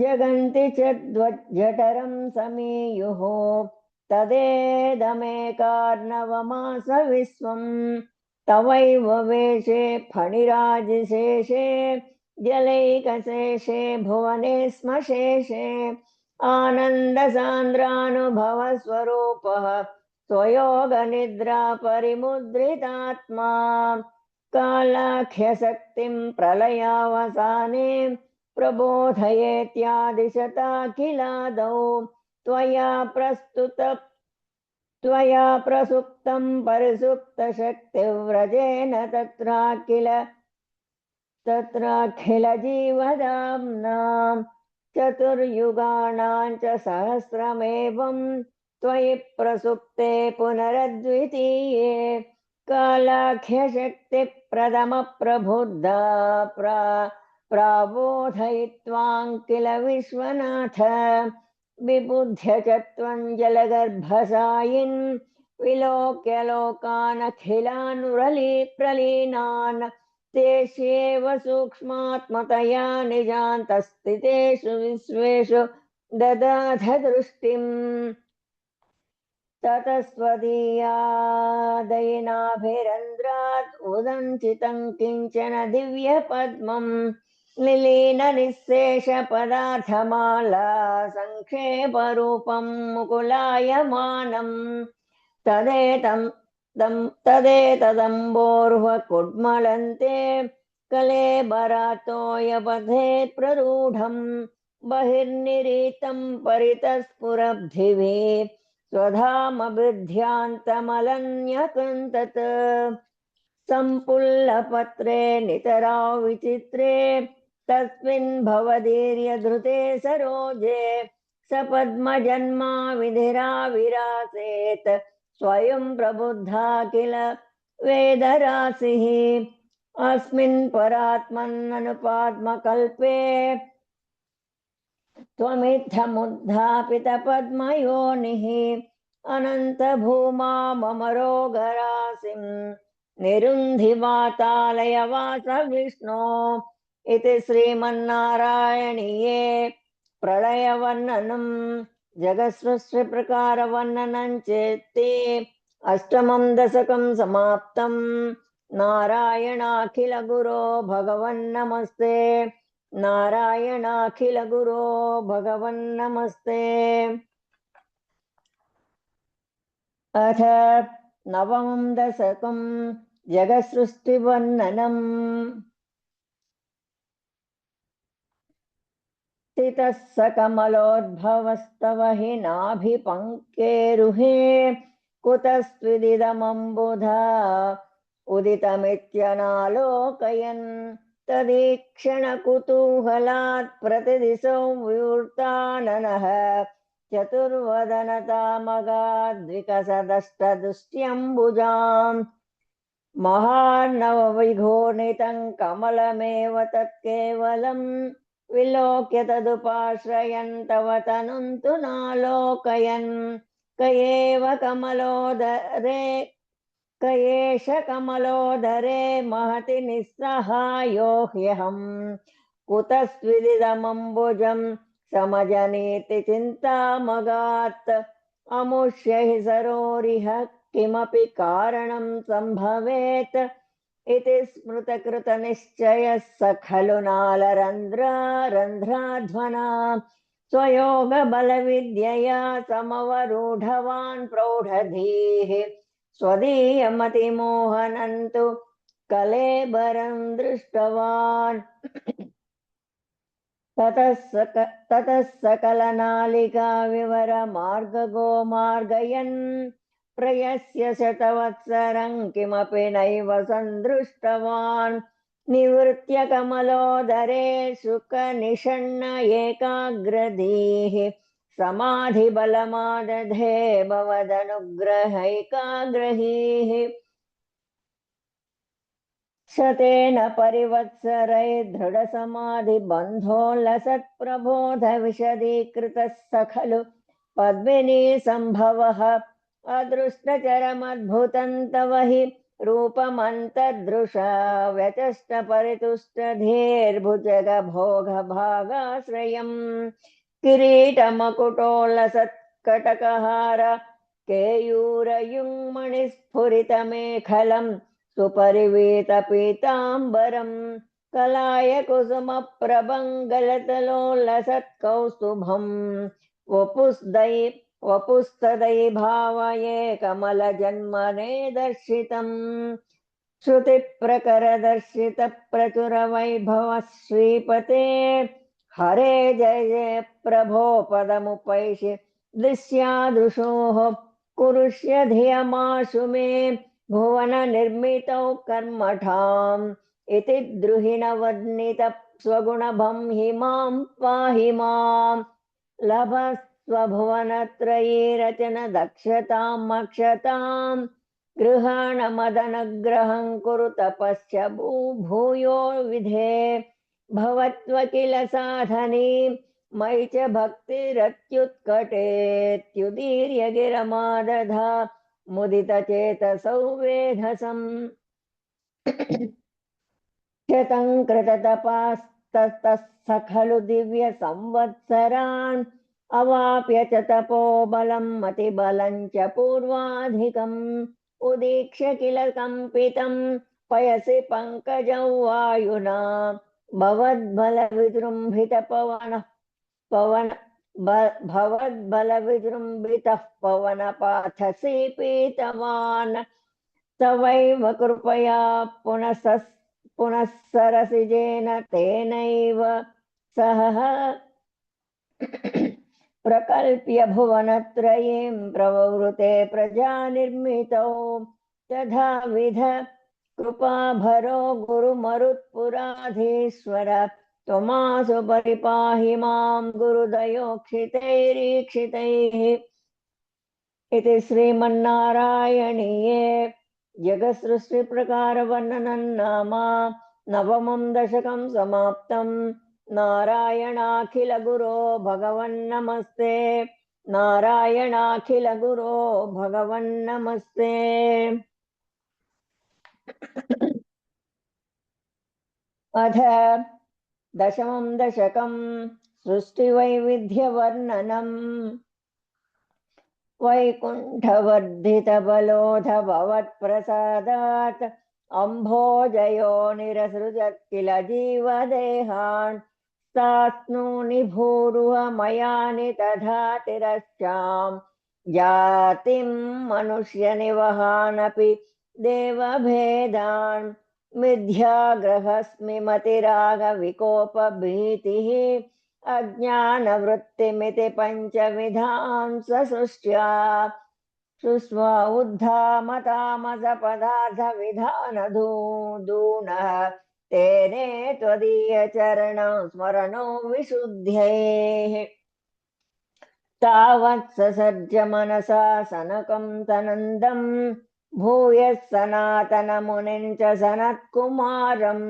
जगन्ति च जठरं समीयुः तदेदमेकार्णवमास विश्वम् तवैव वेशे फणिराजिशेषे जलैकशेषे भुवने स्मशेषे आनन्दसान्द्रानुभवस्वरूपः स्वयोगनिद्रा परिमुद्रितात्मा कालाख्यशक्तिं प्रलयावसाने प्रबोधयेत्यादिशताखिलादौ त्वया प्रसुप्तं परिसुप्तशक्तिव्रजेन तत्राखिलजीवदाम्नां चतुर्युगाणां च सहस्रमेवं त्वयि प्रसुप्ते पुनरद्वितीये कालाख्यशक्तिप्रथमप्रबुद्धा प्राबोधयित्वां किल विश्वनाथ विबुध्य च त्वं जलगर्भसायिन् विलोक्य लोकानखिलान् प्रलीनान् तेष्वेव सूक्ष्मात्मतया निजान्तस्थितेषु विश्वेषु ददाथ दृष्टिम् ततस्त्वदीयादयिनाभिरन्ध्रात् उदञ्चितं किञ्चन दिव्यपद्मम् निलीननिःशेषपदार्थमाला सङ्क्षेपरूपं मुकुलायमानम् तदेतदम्बोर्ह्वकुड्मलन्ते कलेबरातोयपथेत् प्ररूढम् बहिर्निरीतं परितस्फुरब्धिभिः स्वधामभिध्यान्तमलन्यकृन्तत् सम्पुल्लपत्रे नितरा विचित्रे तस्मिन् भवदीर्यधृते सरोजे सपद्मजन्मा विधिराविरासेत् स्वयं प्रबुद्धा किल वेदराशिः अस्मिन् परात्मन्ननुपाद्मकल्पे त्वमित्थमुद्धापितपद्मयोनिः अनन्तभूमाममरोगराशिं निरुन्धिवातालयवास विष्णो इति श्रीमन्नारायणीये प्रलयवर्णनं जगत्सृष्टिप्रकारवर्णनं चेत्ते अष्टमं दशकं समाप्तं। नारायणाखिलगुरो भगवन्नमस्ते। नारायणाखिलगुरो भगवन्नमस्ते। अथ नवमं दशकं जगत्सृष्टिवर्णनम्। स्थितः स कमलोद्भवस्तव हि नाभिपङ्केरुहे कुतस्त्विदिदमम्बुधा उदितमित्यनालोकयन् तदीक्षणकुतूहलात् प्रतिदिशो विवृताननः चतुर्वदनतामगाद्विकसदष्टदृष्ट्यम्बुजाम् महार्णवविघूर्णितं कमलमेव तत्केवलं विलोक्य तदुपाश्रयन् तव तनुं तु नालोकयन् क एष कमलोदरे महति निस्सहायो ह्यहम् कुतस्त्विदिदमम्बुजं समजनीति चिन्तामगात् अमुष्य हि सरोरिह किमपि कारणं सम्भवेत् इति स्मृतकृतनिश्चयः स खलु नालरन्ध्राध्वना स्वयोगबलविद्यया समवरूढवान् प्रौढधीः स्वदीयमतिमोहनं तु कलेबरं दृष्टवान्। ततः सकलनालिका विवर मार्गगो मार्गयन् प्रयस्य शतवत्सरं किमपि नैव सन्दृष्टवान् निवृत्य कमलोदरे शुकनिषण्ण एकाग्रधीः समाधिबलमादधे भवदनुग्रहैकाग्रहीः शतेन परिवत्सरै दृढसमाधिबन्धोल्लसत्प्रबोधविशदीकृतः स खलु पद्मिनी सम्भवः अदृष्टचरमद्भुतं तव हि रूपमन्तर्दृशा व्यचष्टपरितुष्टधीर्भुजगभोगभागाश्रयम् किरीटमकुटोल्लसत्कटकहार केयूरयुङ्मणिस्फुरितमेखलम् सुपरिवीतपीताम्बरम् कलाय कुसुमप्रभङ्गलतलोल्लसत्कौस्तुभम् वपुस्तदयि भावये कमलजन्मने दर्शितम् श्रुतिप्रकरदर्शितप्रचुरवैभव श्रीपते हरे जय जय प्रभो पदमुपैषि दृश्यादृशोः कुरुष्य धियमाशु मे भुवन निर्मितौ कर्मठाम् इति द्रुहिणवर्णित स्वगुणभं हि मां पाहि मां लभस्वभुवनत्रयी रचन दक्षताम् अक्षताम् गृहाण मदनग्रहं कुरु तपश्च भूयो विधे भवत्व किल साधनी मयि च भक्तिरत्युत्कटेत्युदीर्य गिरमादधा मुदितचेतसौ वेधसम् शतं कृततपास्ततः स खलु दिव्यसंवत्सरान् अवाप्य च तपोबलं मतिबलं च पूर्वाधिकम् उदीक्ष्य किल कम्पितं पयसि पङ्कजं वायुना भवद्बलविजृम्भितः पवनपाथसि पीतवान् तवैव कृपया पुनः सरसिजेन तेनैव सह प्रकल्प्य भुवनत्रयीं प्रववृते प्रजानिर्मितौ तथाविध कृपाभरो गुरुमरुत्पुराधीश्वर त्वमासु परिपाहि मां गुरुदयोक्षितैरीक्षितैः इति श्रीमन्नारायणीये जगत्सृष्टिप्रकारवर्णनं नाम नवमं दशकं समाप्तम्। नारायणाखिलगुरो भगवन्नमस्ते। नारायणाखिलगुरो भगवन्नमस्ते। अथ दशमं दशकं सृष्टिवैविध्यवर्णनम्। वैकुण्ठवर्धितबलोध भवत्प्रसादात् अम्भोजयो निरसृजत् किल जीवदेहान् सात्नूनि भूरुहमयानि तथा तिरश्चां जातिं मनुष्यनिवहानपि देवभेदान् मिथ्याग्रहस्मि मतिरागविकोपभीतिः अज्ञानवृत्तिमिति पञ्चविधां ससृष्ट्या सुस्वा उद्धामतामसपदार्थविधानधूनः तेने त्वदीयचरणं स्मरणो विशुद्ध्यैः तावत् ससर्ज मनसा सनकं तनन्दं भूयः सनातनमुनिं च सनत्कुमारं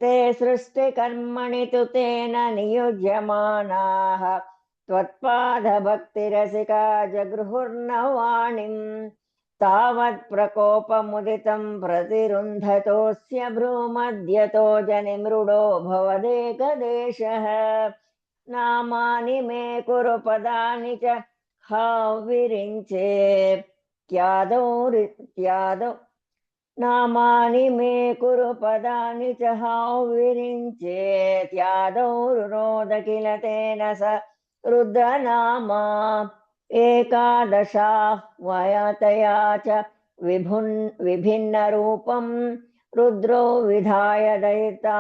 ते सृष्टिकर्मणि तु तेन नियुज्यमानाः त्वत्पादभक्तिरसिका जगृहुर्नवाणिं तावत् प्रकोपमुदितं प्रतिरुन्धतोऽस्य भ्रूमध्यतो जनिमृडो भवदेकदेशः नामानि मे कुरु पदानि च हाविरिञ्चे त्यादौ नामानि मे कुरु पदानि च हाविरिञ्चे त्यादौ रुरोद किल तेन स रुद्रनामा एकादशाह्वयतया च विभिन्नरूपं रुद्रो विधाय दयिता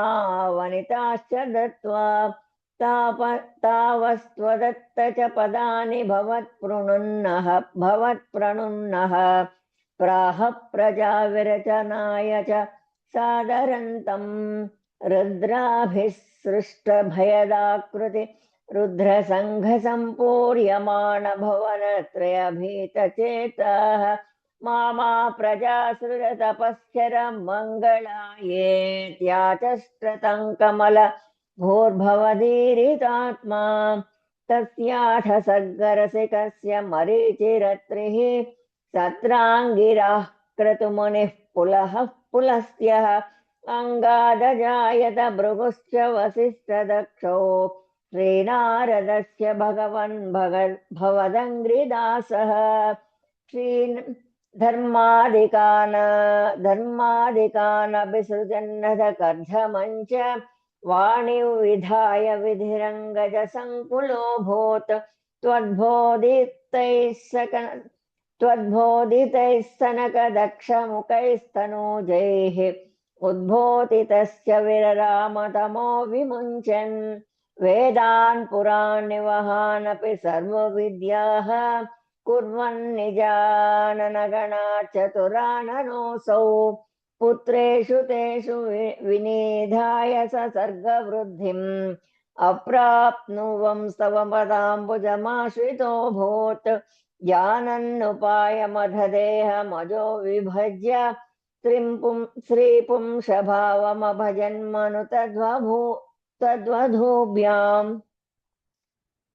वनिताश्च दत्त्वा तावस्त्वदत्त च पदानि भवत्प्रणुन्नः प्राह प्रजाविरचनाय च सादरन्तं रुद्राभिः सृष्टभयदाकृति रुद्रसङ्घसम्पूर्यमाण भुवनत्रयभीतचेताः मामा प्रजासृजतपश्चर मङ्गलायेत्याचष्टतं कमल भूर्भवदीरितात्मा तस्याथ सर्गरसिकस्य मरीचिरत्रिः सत्राङ्गिराः क्रतुमुनिः पुलस्त्यः अङ्गादजायत भृगुश्च वसिष्ठदक्षो श्रीनारदस्य भगवन् भवदङ्घ्रिदासः धर्मादिकानभिसृजन्नथ कर्धमञ्च वाणिं विधाय विधिरङ्गजसङ्कुलोऽभूत् त्वद्बोधितैः सनकदक्षमुखैस्तनूजैः उद्बोधितस्य विररामतमो विमुञ्चन् वेदान् पुरान्निवहानपि सर्वविद्याः कुर्वन् निजाननगणात् चतुराननोऽसौ पुत्रेषु तेषु विनिधाय ससर्गवृद्धिम् अप्राप्नुवंस्तव पदाम्बुजमाश्रितोऽभूत् जानन्नुपायमधदेहमजो विभज्य श्रीपुंसभावमभजन्मनु तद्वधूभ्याम्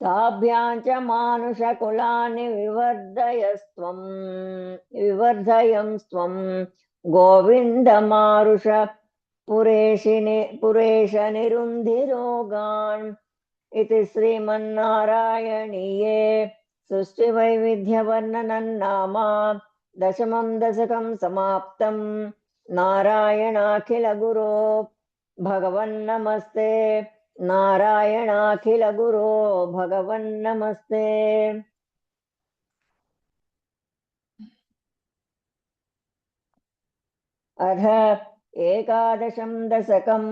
ताभ्यां च मानुषकुलानि विवर्धयंस्त्वं गोविन्दमारुष पुरेश निरुन्धिरोगान् इति श्रीमन्नारायणीये सृष्टिवैविध्यवर्णनन्नामा दशमं दशकं समाप्तं नारायणाखिलगुरो भगवन्नमस्ते नारायणाखिलगुरो भगवन्नमस्ते। अथ एकादशं दशकं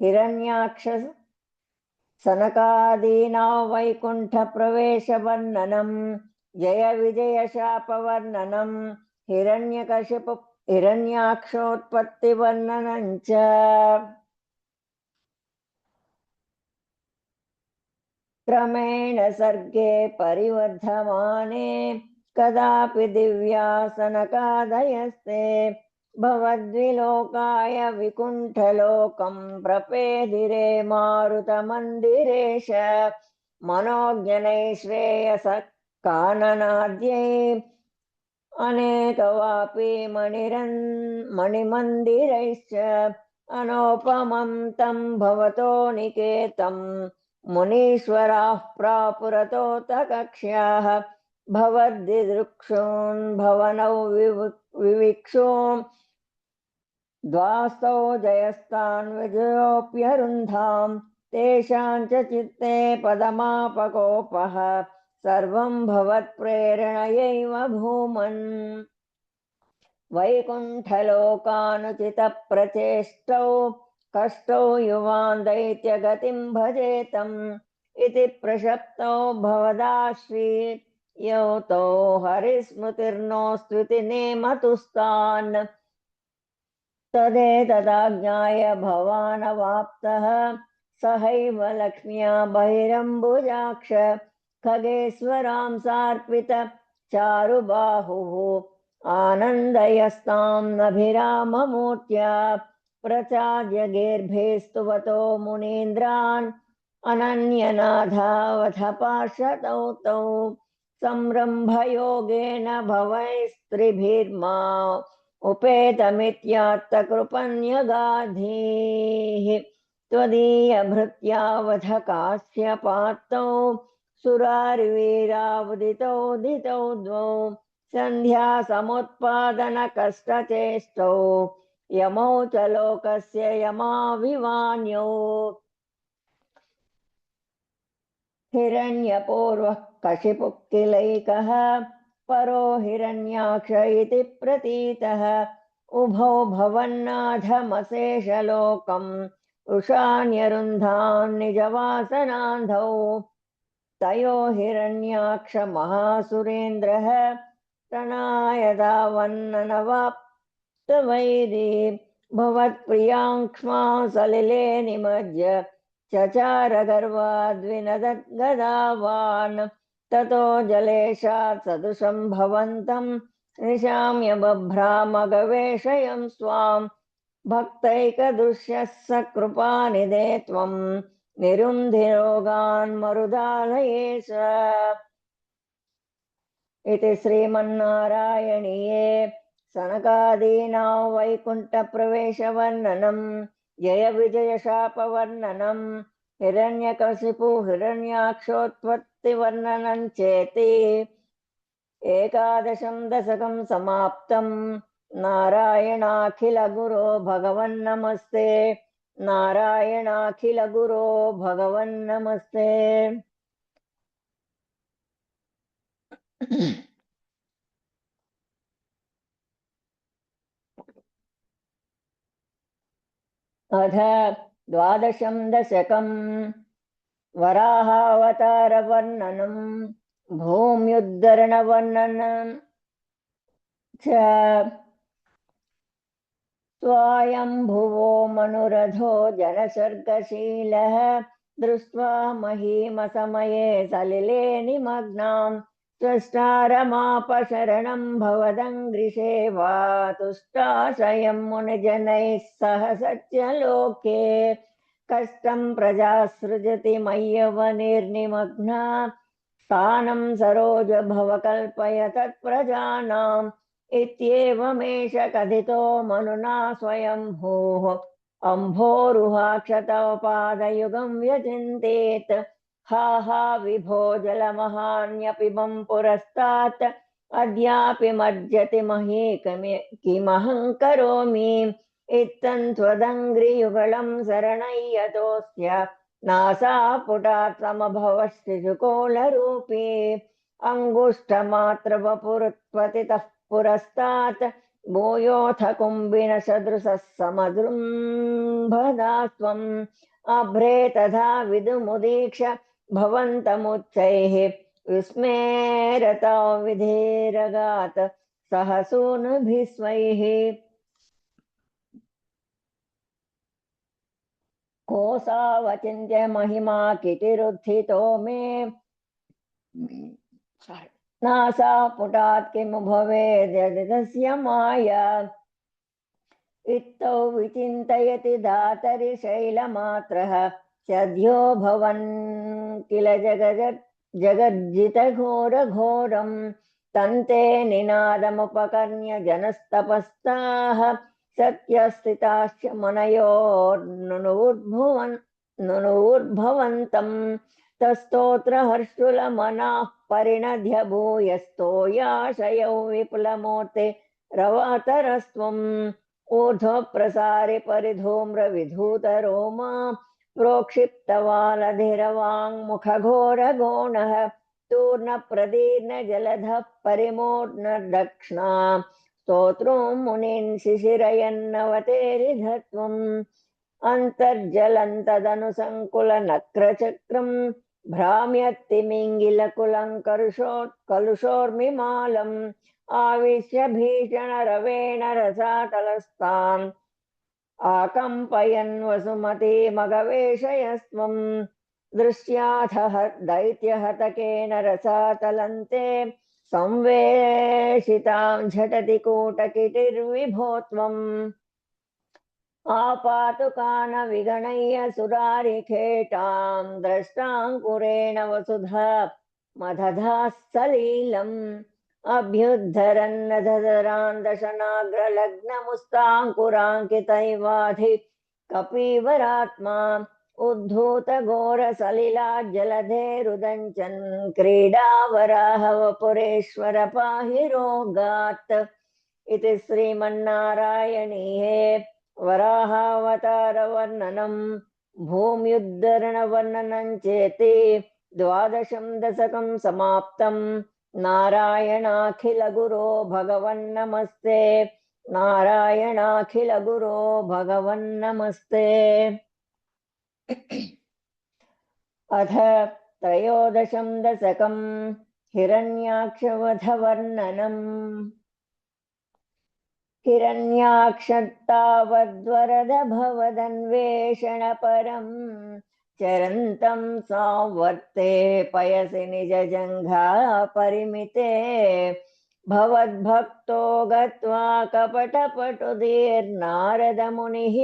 हिरण्याक्ष सनकादीनां वैकुण्ठप्रवेशवर्णनं जय विजयशापवर्णनं हिरण्याक्षोत्पत्तिवर्णनं च क्रमेण सर्गे परिवर्धमाने कदापि दिव्यासनकादयस्ते भवद्विलोकाय विकुण्ठलोकं प्रपेदिरे मारुतमन्दिरेश मनोज्ञनैः श्रेयस काननाद्यै अनेकवापि मणिमन्दिरैश्च अनोपमं तं भवतो निकेतं मुनीश्वराः प्रापुरतोऽतकक्ष्याः भवद्दिदृक्षून् भवनौ विविक्षो द्वास्तौ जयस्तान् विजयोऽप्यरुन्धाम् तेषां च चित्ते पदमापकोपः सर्वं भवत्प्रेरणयैव भूमन् वैकुण्ठलोकानुचितप्रचेष्टौ कष्टौ युवान् दैत्यगतिं भजेतम् इति प्रशप्तौ भवदाश्रीयौ तौ हरिस्मृतिर्नोऽस्त्विति नेमतुस्तान् तदेतदाज्ञाय भवानवाप्तः सहैव लक्ष्म्या बहिरम्बुजाक्ष खगेश्वरां सार्पित चारुबाहुः आनन्दयस्तां नभिराममूर्त्या प्रचार्य गेर्भे स्तुवतो मुनीन्द्रान् अनन्यनाथावथ पार्षदौ तौ संरम्भयोगेन भवैस्त्रिभिर्मा उपेतमित्यात्तकृपन्यगाधीः त्वदीयभृत्यावध कास्यपात्तौ सुरारिवीरावुदितौ द्वौ सन्ध्या समुत्पादनकष्टचेष्टौ यमौ च लोकस्य यमाविवान्यौ हिरण्यपूर्वः कशिपुक्किलैकः परो हिरण्याक्ष इति प्रतीतः उभौ भवन्नाथमशेषलोकम् वृषान्यरुन्धान् निजवासनान्धौ तयो हिरण्याक्ष महासुरेन्द्रः प्रणायदावन्ननवाप्तवैरी भवत्प्रियाङ्क्ष्मा सलिले निमज्य चचार गर्वाद्विनदद्गदावान् ततो जलेशात् सदृशं भवन्तं निशाम्य बभ्रामगवेशयं स्वां भक्तैकदृश्यः सकृपानिधे त्वं निरुन्धिरोगान् मरुदालयेश इति श्रीमन्नारायणीये सनकादीनां वैकुण्ठप्रवेशवर्णनं जय विजयशापवर्णनं हिरण्यकशिपु हिरण्याक्षोत्पत्तिवर्णनं चेति एकादशं दशकं समाप्तं नारायणाखिलगुरो भगवन्नमस्ते नारायणाखिलगुरो भगवन्नमस्ते अथ द्वादशं दशकं वराहावतारवर्णनं भूम्युद्धरणवर्णनं च स्वायम्भुवो मनुरथो जनसर्गशीलः दृष्ट्वा महीमसमये सलिले निमग्नां त्वष्टारमापशरणं भवदङ्घ्रिसेवा तुष्टाशयं मुनिजनैः सह सत्यलोके कष्टं प्रजा सृजति मय्यवनिर्निमग्ना स्थानं सरोज भव कल्पय तत्प्रजानाम् इत्येवमेष कथितो मनुना स्वयंभूः अम्भोरुहाक्षतव पादयुगं व्यचिन्तेत् हा हा विभो जलमहान्यपिबं पुरस्तात् अद्यापि मज्जति मही किमहं करोमि इत्थं त्वदङ्घ्रियुगलं शरणय्यतोऽस्य नासापुटात् समभवश्शिशुकोलरूपी अङ्गुष्ठमात्रवपुरुत्पतितः पुरस्तात् भूयोऽथ कुम्भिनसदृशः समजृम्भदा त्वम् अभ्रे तथा विदुमुदीक्ष भवन्तमुच्चैः विस्मेरता विधेरगात् सहसूनुभिः स्वैः कोऽसावचिन्त्य महिमा कितिरुत्थितो मे नासापुटात् किमु भवेद्यदि तस्य माया इत्थौ विचिन्तयति धातरि शैलमात्रः सद्यो भवन् किल जगज्जितघोरघोरम् तन्ते निनादमुपकर्ण्य जनस्तपस्ताः सत्यस्थिताश्च मुनयोर्नुनुर्भुवन्तम् तस्तोत्रहर्षुलमनाः परिणध्य भूयस्तोयाशयौ विपुलमूर्ते रवातरस्त्वम् ऊर्ध्वप्रसारे परिधूम्रविधूतरोमा प्रोक्षिप्तवालधिरवाङ्मुखघोरगोणः तूर्णप्रदीर्णजलधः परिमूर्णदक्ष्णा स्तोत्रों मुनीन् शिशिरयन्नवतेरिधत्वम् अन्तर्जलन्तदनुसङ्कुलनक्रचक्रम् भ्राम्यत्तिमिङ्गिलकुलं कलुषोर्मिमालम् आविश्य भीषणरवेण रसातलस्ताम् आकम्पयन् वसुमतीमगवेशयस्त्वम् दृश्याथः दैत्यहतकेन रसातलन्ते संवेशितां झटति कूटकिटिर्विभो त्वम् आपातुकानविगणय्य सुरारिखेटां द्रष्टाङ्कुरेण वसुधा मदधाः सलीलम् अभ्युद्धरन्नधरान् दशनाग्रलग्नमुस्ताङ्कुराङ्कितैवाधि कपीवरात्मा उद्धूतघोरसलिलाज्जलधेरुदञ्चन् क्रीडावराहवपुरेश्वर पाहि रोगात् इति श्रीमन्नारायणीये वराहावतारवर्णनम् भूम्युद्धरणवर्णनं चेति द्वादशं दशकं समाप्तम् नारायणाखिलगुरो भगवन्नमस्ते नारायणाखिलगुरो भगवन्नमस्ते। अथ त्रयोदशं दशकं हिरण्याक्षवधवर्णनम् हिरण्याक्षत्तावद्वरद भवदन्वेषणपरं चरन्तं संवर्ते पयसि निजजङ्घा परिमिते भवद्भक्तो गत्वा कपटपटुधीर्नारदमुनिः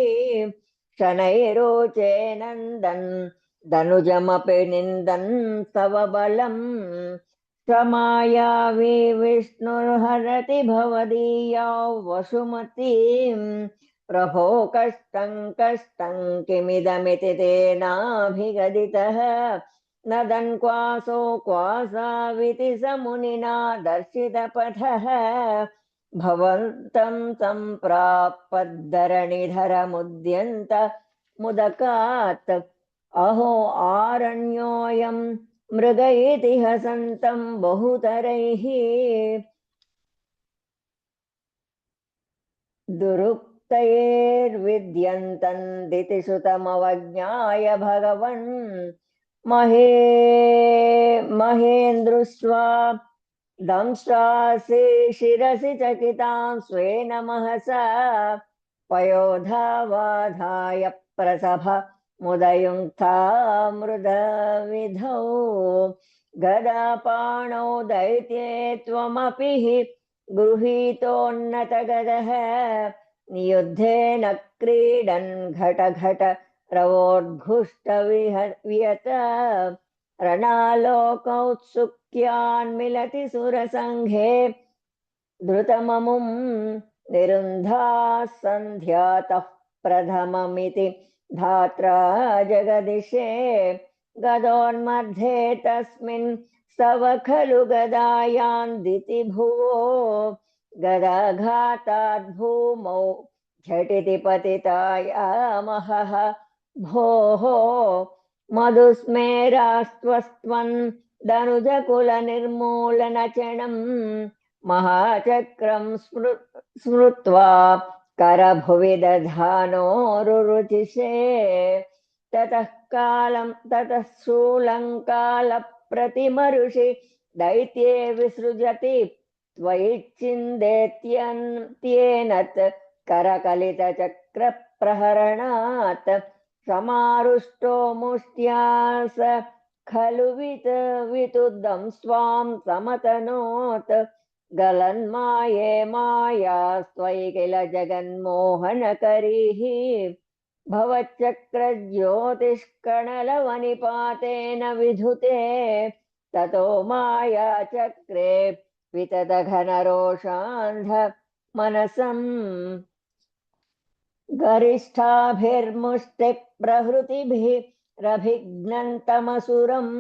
शनैरोचे नन्दन् धनुजमपि निन्दन् तव बलम् स्वमायावी विष्णुर्हरति भवदीया वसुमतीं प्रभो कष्टं कष्टं किमिदमिति तेनाभिगदितः नदन् क्वासो क्वासाविति स मुनिना दर्शितपथः भवन्तं सम्प्रापद्धरणिधरमुद्यन्त मुदकात् अहो आरण्योऽयं मृग इति हसन्तं बहुतरैः दुरुक्तैर्विद्यन्तं दितिसुतमवज्ञाय भगवन् महेन्द्रुस्वा दंष्ट्रासि शिरसि चकितां स्वेन महसा पयोधावाधाय प्रसभ मुदयुक्ता मृदविधौ गदापाणौ दैत्ये त्वमपि हि गृहीतोन्नतगदः नियुद्धेन क्रीडन् घटघट रवोद्घुष्टविहत रणालोकौत्सुक्यान्मिलति सुरसङ्घे धृतममुं निरुन्धा सन्ध्यातः प्रथममिति धात्रा जगदिशे गदोन्मध्ये तस्मिन् स्तव खलु गदायान्दिति भुवो गदाघाताद्भूमौ झटिति पतितायामहः भोः मधुस्मेरास्त्वस्त्वन् दनुजकुलनिर्मूलनचणम् महाचक्रं स्मृत्वा करभुवि दधानोरुरुचिषे ततः शूलङ्कालप्रतिमऋषि दैत्ये विसृजति त्वयिच्छिन्देत्यन्त्येनत् करकलितचक्रप्रहरणात् समारुष्टो मुष्ट्या स खलु वितुदं स्वां समतनोत् गलन्माये मायास्त्वयि किल जगन्मोहनकरीः भवच्चक्रज्योतिष्कणलवनिपातेन विधुते ततो मायाचक्रे विततघनरोषान्ध मनसम् गरिष्ठाभिर्मुष्टिप्रहृतिभिरभिघ्नन्तमसुरम्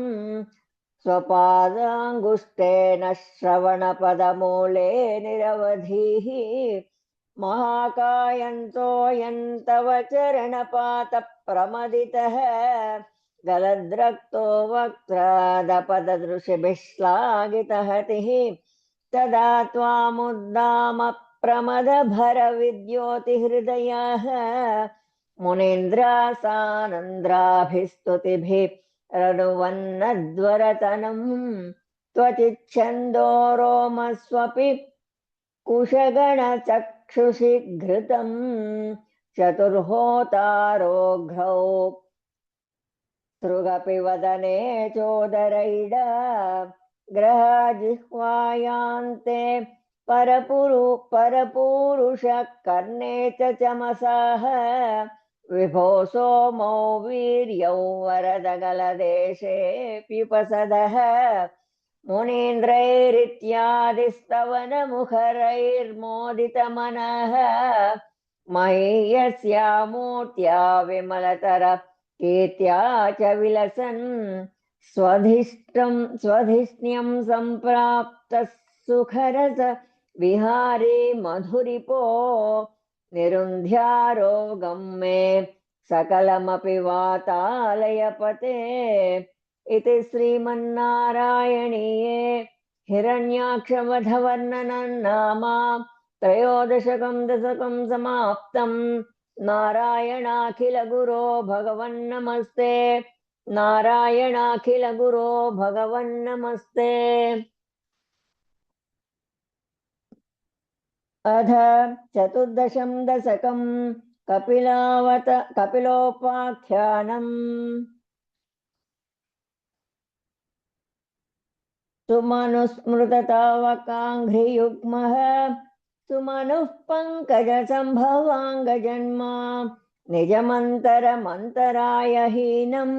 स्वपादाङ्गुष्ठेन श्रवणपदमूले निरवधिः महाकायन्तोऽयन्तव चरणपातप्रमदितः गलद्रक्तो वक्त्रादपददृशिभिः श्लाघितहतिः तदा त्वामुद्दामप्रमदभरविद्योतिहृदयः मुनीन्द्रासानन्द्राभिस्तुतिभिरनुवन्नद्वरतनम् त्वचिच्छन्दो रोमस्वपि कुशगणचक्षुषि घृतम् चतुर्होतारोघ्रौ तृगपि वदने चोदरैडा ग्रहजिह्वायान्ते परपुरुषः कर्णे च चमसाः विभो सोमौ वीर्यौ वरदगलदेशेऽप्युपसदः मुनीन्द्रैरित्यादिस्तवनमुखरैर्मोदितमनः मह्यस्यामूर्त्या विमलतर कीर्त्या च विलसन् स्वधिष्ण्यं सम्प्राप्तः सुखरस विहारी मधुरिपो निरुन्ध्यारोगं मे सकलमपि वातालयपते इति श्रीमन्नारायणीये हिरण्याक्षवधवर्णनं नाम त्रयोदशकं दशकं समाप्तम् नारायणाखिल गुरो भगवन्नमस्ते नारायणाखिल गुरो भगवन्नमस्ते। अध चतुर्दशं दशकं कपिलोपाख्यानम्। सुमनुस्मृततावकाङ्घ्रियुग्मः सुमनुः पङ्कजसम्भवाङ्गजन्मा निजमन्तरमन्तराय हीनं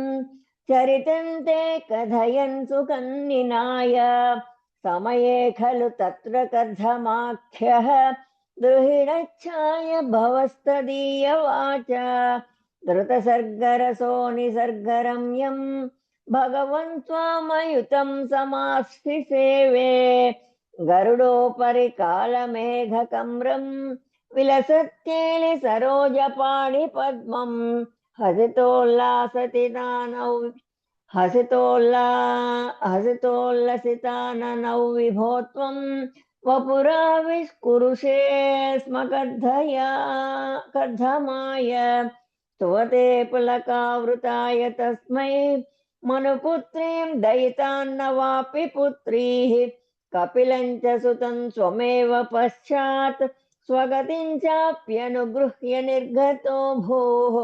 चरितं ते कथयन् सुकन्निनाय समये खलु तत्र कथमाख्यः द्रुहिणच्छाय भवस्तदीयवाच धृतसर्गरसो निसर्गरम्यम् भगवन् त्वामयुतं समाश्रिसेवे गरुडोपरि कालमेघकम्रं विलसत्येलि सरोजपाणिपद्मं हसितोल्लसिताननौ विभो त्वं वपुराविष्कुरुषे स्म कर्धमाय स्तुवते पुलकावृताय तस्मै मनुपुत्रीं दयितान्न वापि पुत्रीः कपिलं च सुतं स्वमेव पश्चात् स्वगतिं चाप्यनुगृह्य निर्गतो भूः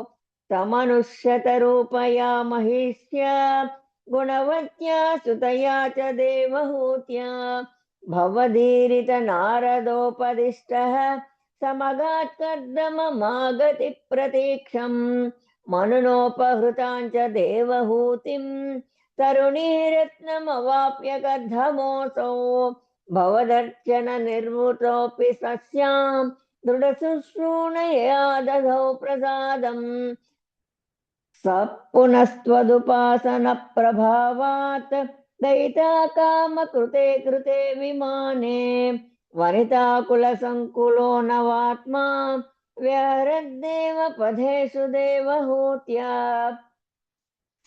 समनुष्यतरूपया महिष्या गुणवत्या सुतया च देवहूत्या भवदीरित नारदोपदिष्टः समगात् कर्दममागति प्रतीक्षम् मनुनोपहृतां च देवहूतिं तरुणीरत्नमवाप्य कर्धमोऽसौ भवदर्चन निर्वृतोऽपि सस्यां दृढशुश्रूणया दधौ प्रसादम् स पुनस्त्वदुपासनप्रभावात् दयिता कामकृते कृते विमाने वनिताकुलसङ्कुलो नवात्मा व्यहरद्देव पथेषु देवहूत्या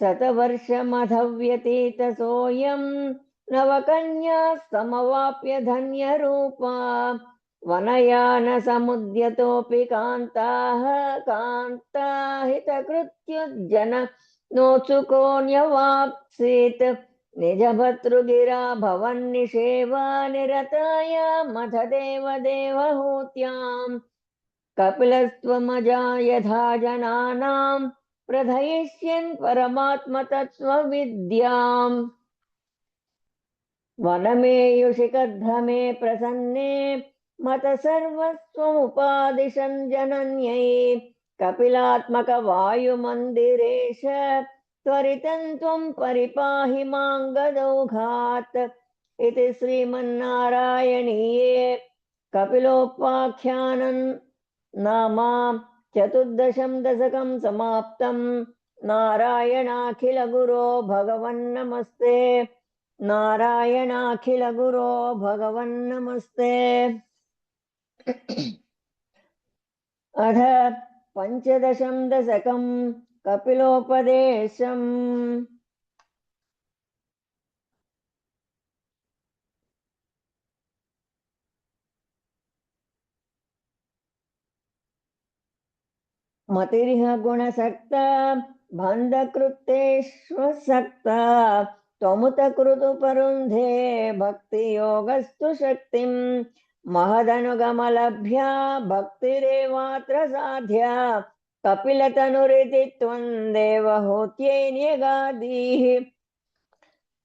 शतवर्षमधव्यतीतसोऽयं नवकन्या समवाप्य धन्यरूपा वनयानसमुद्यतोऽपि कान्ताहितकृत्युज्जन नोत्सुकोऽन्यवाप्सीत् निजभर्तृगिरा भवन्निषेवा निरतायामथ देवहूत्याम् कपिलस्त्वमजा यथा जनानां प्रथयिष्यन् परमात्मतत्त्वविद्याम् वनमेयुषि कर्धमे प्रसन्ने मत सर्वस्वमुपादिशन् जनन्यै कपिलात्मकवायुमन्दिरेश त्वरितं त्वं परिपाहि मां गदौघात् इति श्रीमन्नारायणीये कपिलोपाख्यानं नाम चतुर्दशं दशकं समाप्तम्। नारायणाखिलगुरो भगवन्नमस्ते। नारायणाखिलगुरो भगवन्नमस्ते। अथ पंचदशं दशकं कपिलोपदेशम्। मतिरिह गुणसक्ता बन्धकृत्तेष्वसक्ता त्वमुत कृतु परुन्धे भक्तियोगस्तु शक्तिं महदनुगमलभ्या भक्तिरेवात्र साध्या कपिलतनुरिति त्वं देवहूत्यै न्यगादीः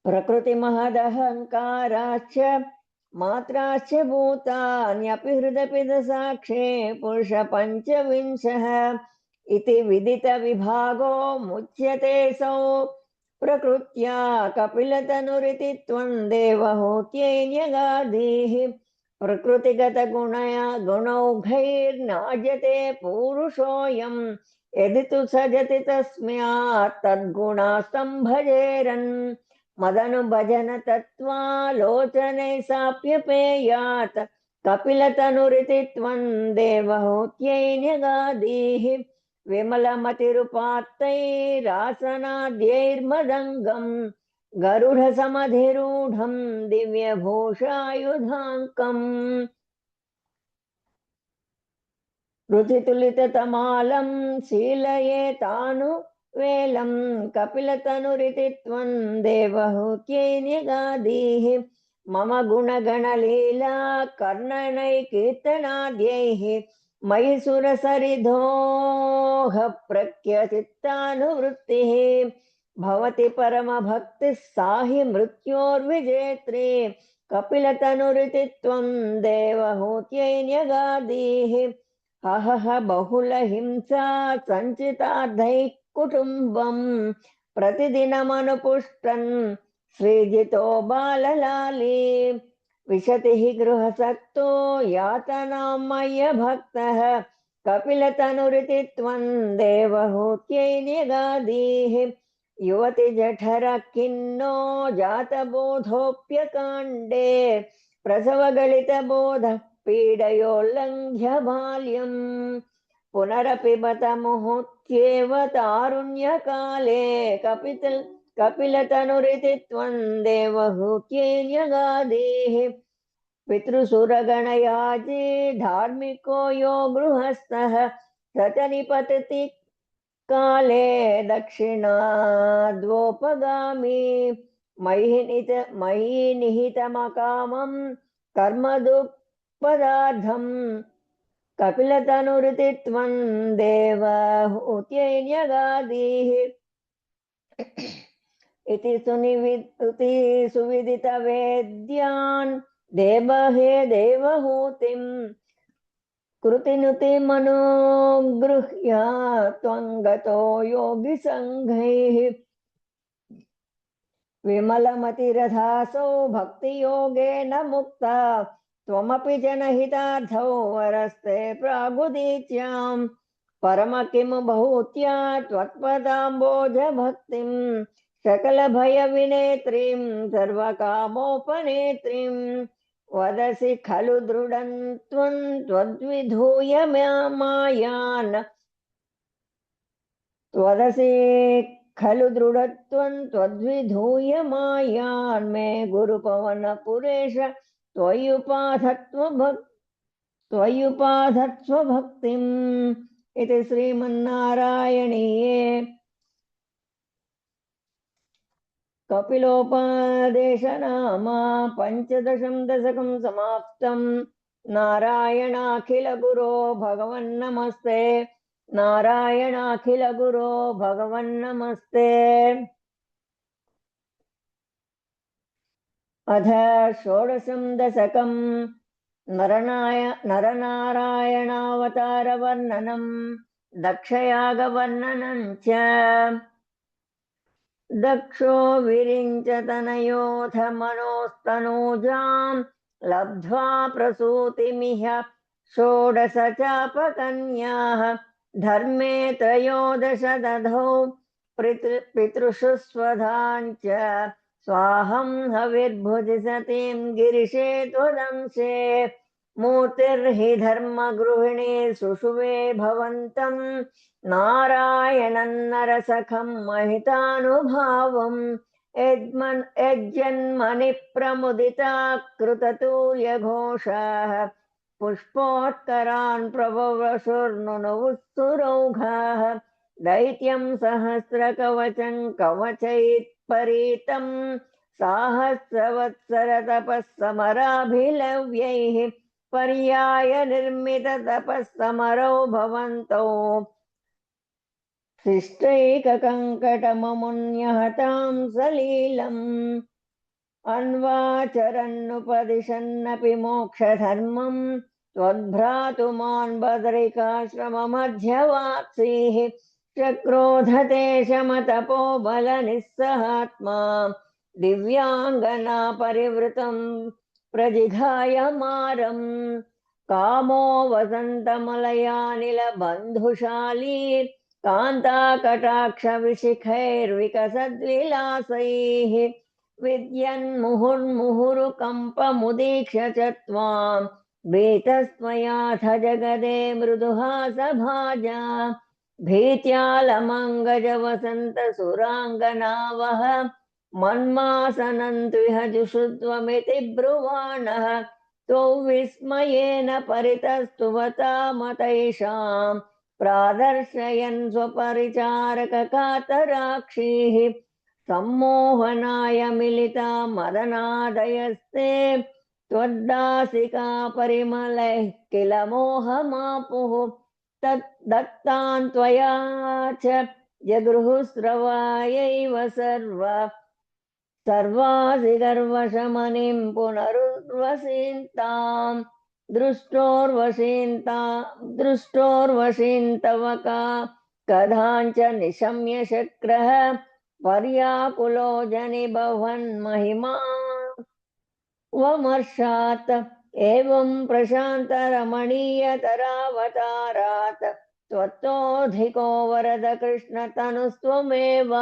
प्रकृतिमहदहङ्काराश्च मात्राश्च भूतान्यपि हृदपिदसाक्षे पुरुषपञ्चविंशः इति विदितविभागो मुच्यते सौ प्रकृत्या कपिलतनुरिति त्वं देवहूत्यै न्यगादीः प्रकृतिगतगुणया गुणौघैर्नाज्यते पूरुषोऽयं यदि तु सजति तस्मात् तद्गुणास्तम्भजेरन् मदनुभजन तत्त्वालोचने साप्यपेयात् कपिलतनुरिति त्वं देवहूत्यै न्यगादीः विमलमतिरुपात्तैरासनाद्यैर्मदङ्गम् गरुडसमधिरूढं दिव्यभूषायुधाङ्कम् रुचितुलिततमालं शीलयेतानुवेलं कपिलतनुरिति त्वं देवहूत्यै न्यगादीः मम गुणगणलीला कर्णनैकीर्तनाद्यैः मयि सुरसरिधोः प्रख्यचित्तानुवृत्तिः भवति परमभक्तिः सा हि मृत्योर्विजेत्री कपिलतनुरिति त्वं देवहूत्यै न्यगादीः अहह बहुलहिंसा सञ्चितार्धैः कुटुम्बं प्रतिदिनमनुपुष्टन् श्रीजितो बाललाली विशतिः गृहसक्तो यातनामय्य भक्तः कपिलतनुरिति त्वं देवहूत्यै न्यगादीः युवति जठर खिन्नो जातबोधोऽप्यकाण्डे प्रसवगलितबोध पीडयोल्लङ्घ्य बाल्यम् पुनरपि बत मुहूर्त्येव तारुण्यकाले कपिलतनुरिति त्वं देवहूत्यै न्यगादीः पितृसुरगणयाजी धार्मिको यो गृहस्थः स च निपतति काले दक्षिणाद्वोपगामी मयि निहितमकामं कर्मदुःपदार्थं कपिलतनुरिति त्वं देवहूत्यै न्यगादीः इति सुविदितवेद्यान् देवहे देवहूतिं कृतिनुतिमनुगृह्य त्वं गतो योगिसङ्घैः विमलमतिरथासौ भक्तियोगेन मुक्ता त्वमपि जनहितार्थौ वरस्ते प्रागुदीच्यां परम किं भूत्या त्वत्पदाम्बोज भक्तिं सकलभयविनेत्रीं सर्वकामोपनेत्रीं वदसि खलु दृढं त्वं त्वद्विधूय मायान् वदसि खलु दृढत्वं त्वद्विधूय मायान् मे गुरुपवनपुरेश त्वय्युपाधत्स्व भक्तिम् इति श्रीमन्नारायणीये कपिलोपदेशनाम पञ्चदशं दशकं समाप्तम्। नारायणाखिलगुरो भगवन्नमस्ते। नारायणाखिलगुरो भगवन्नमस्ते। अथ षोडशं दशकं नरनारायणावतारवर्णनं दक्षयागवर्णनं च। दक्षो विरिञ्चतनयोऽथ मनोस्तनूजां लब्ध्वा प्रसूतिमिह षोडश चापकन्याः धर्मे त्रयोदश दधौ पितृषु स्वधाञ्च स्वाहं हविर्भुजि सतीं गिरिशे त्वदंशे मूर्तिर्हि धर्मगृहिणी सुषुवे भवन्तं नारायणं नरसखं महितानुभावम् यज्जन्मनि प्रमुदिता कृततूर्यघोषाः पुष्पोत्करान् प्रभवशुर्नुनुवुत्सुरौघाः दैत्यं सहस्रकवचं कवचैत्परीतं साहस्रवत्सरतपः समराभिलव्यैः पर्याय निर्मिततपः समरौ भवन्तौ शिष्टैककङ्कटममुन्यहतां सलीलम् अन्वाचरन्नुपदिशन्नपि मोक्षधर्मं त्वद्भ्रातुमान् बदरिकाश्रममध्यवाप्सीः चक्रोधते शमतपो बलनिस्सहात्मा दिव्याङ्गना परिवृतं प्रजिघाय मारम् कामो वसन्तमलयानिलबन्धुशाली कान्ताकटाक्षविशिखैर्विकसद्विलासैः विद्यन्मुहुर्मुहुरुकम्पमुदीक्ष्य च त्वां भीतस्त्वयाथ जगदे मृदुहासभाजा भीत्यालमङ्गजवसन्तसुराङ्गनावः मन्मासनन्त्विह जुषुत्वमिति ब्रुवाणः त्वौ विस्मयेन परितस्तुवतामतैषाम् प्रादर्शयन् स्वपरिचारककातराक्षीः सम्मोहनाय मिलिता मदनादयस्ते त्वद्दासिका परिमलैः किल मोहमापुः तद्दत्तान् त्वया च जगृहुस्रवायैव सर्वासि गर्वशमनिं पुनरुर्वसीन्ताम् दृष्टोर्वशीन्तव कदाञ्च निशम्य शक्रः पर्याकुलो जनिबभन्महिमा वमर्षात् एवं प्रशान्तरमणीयतरावतारात् त्वत्तोऽधिको वरद कृष्णतनुस्त्वमेव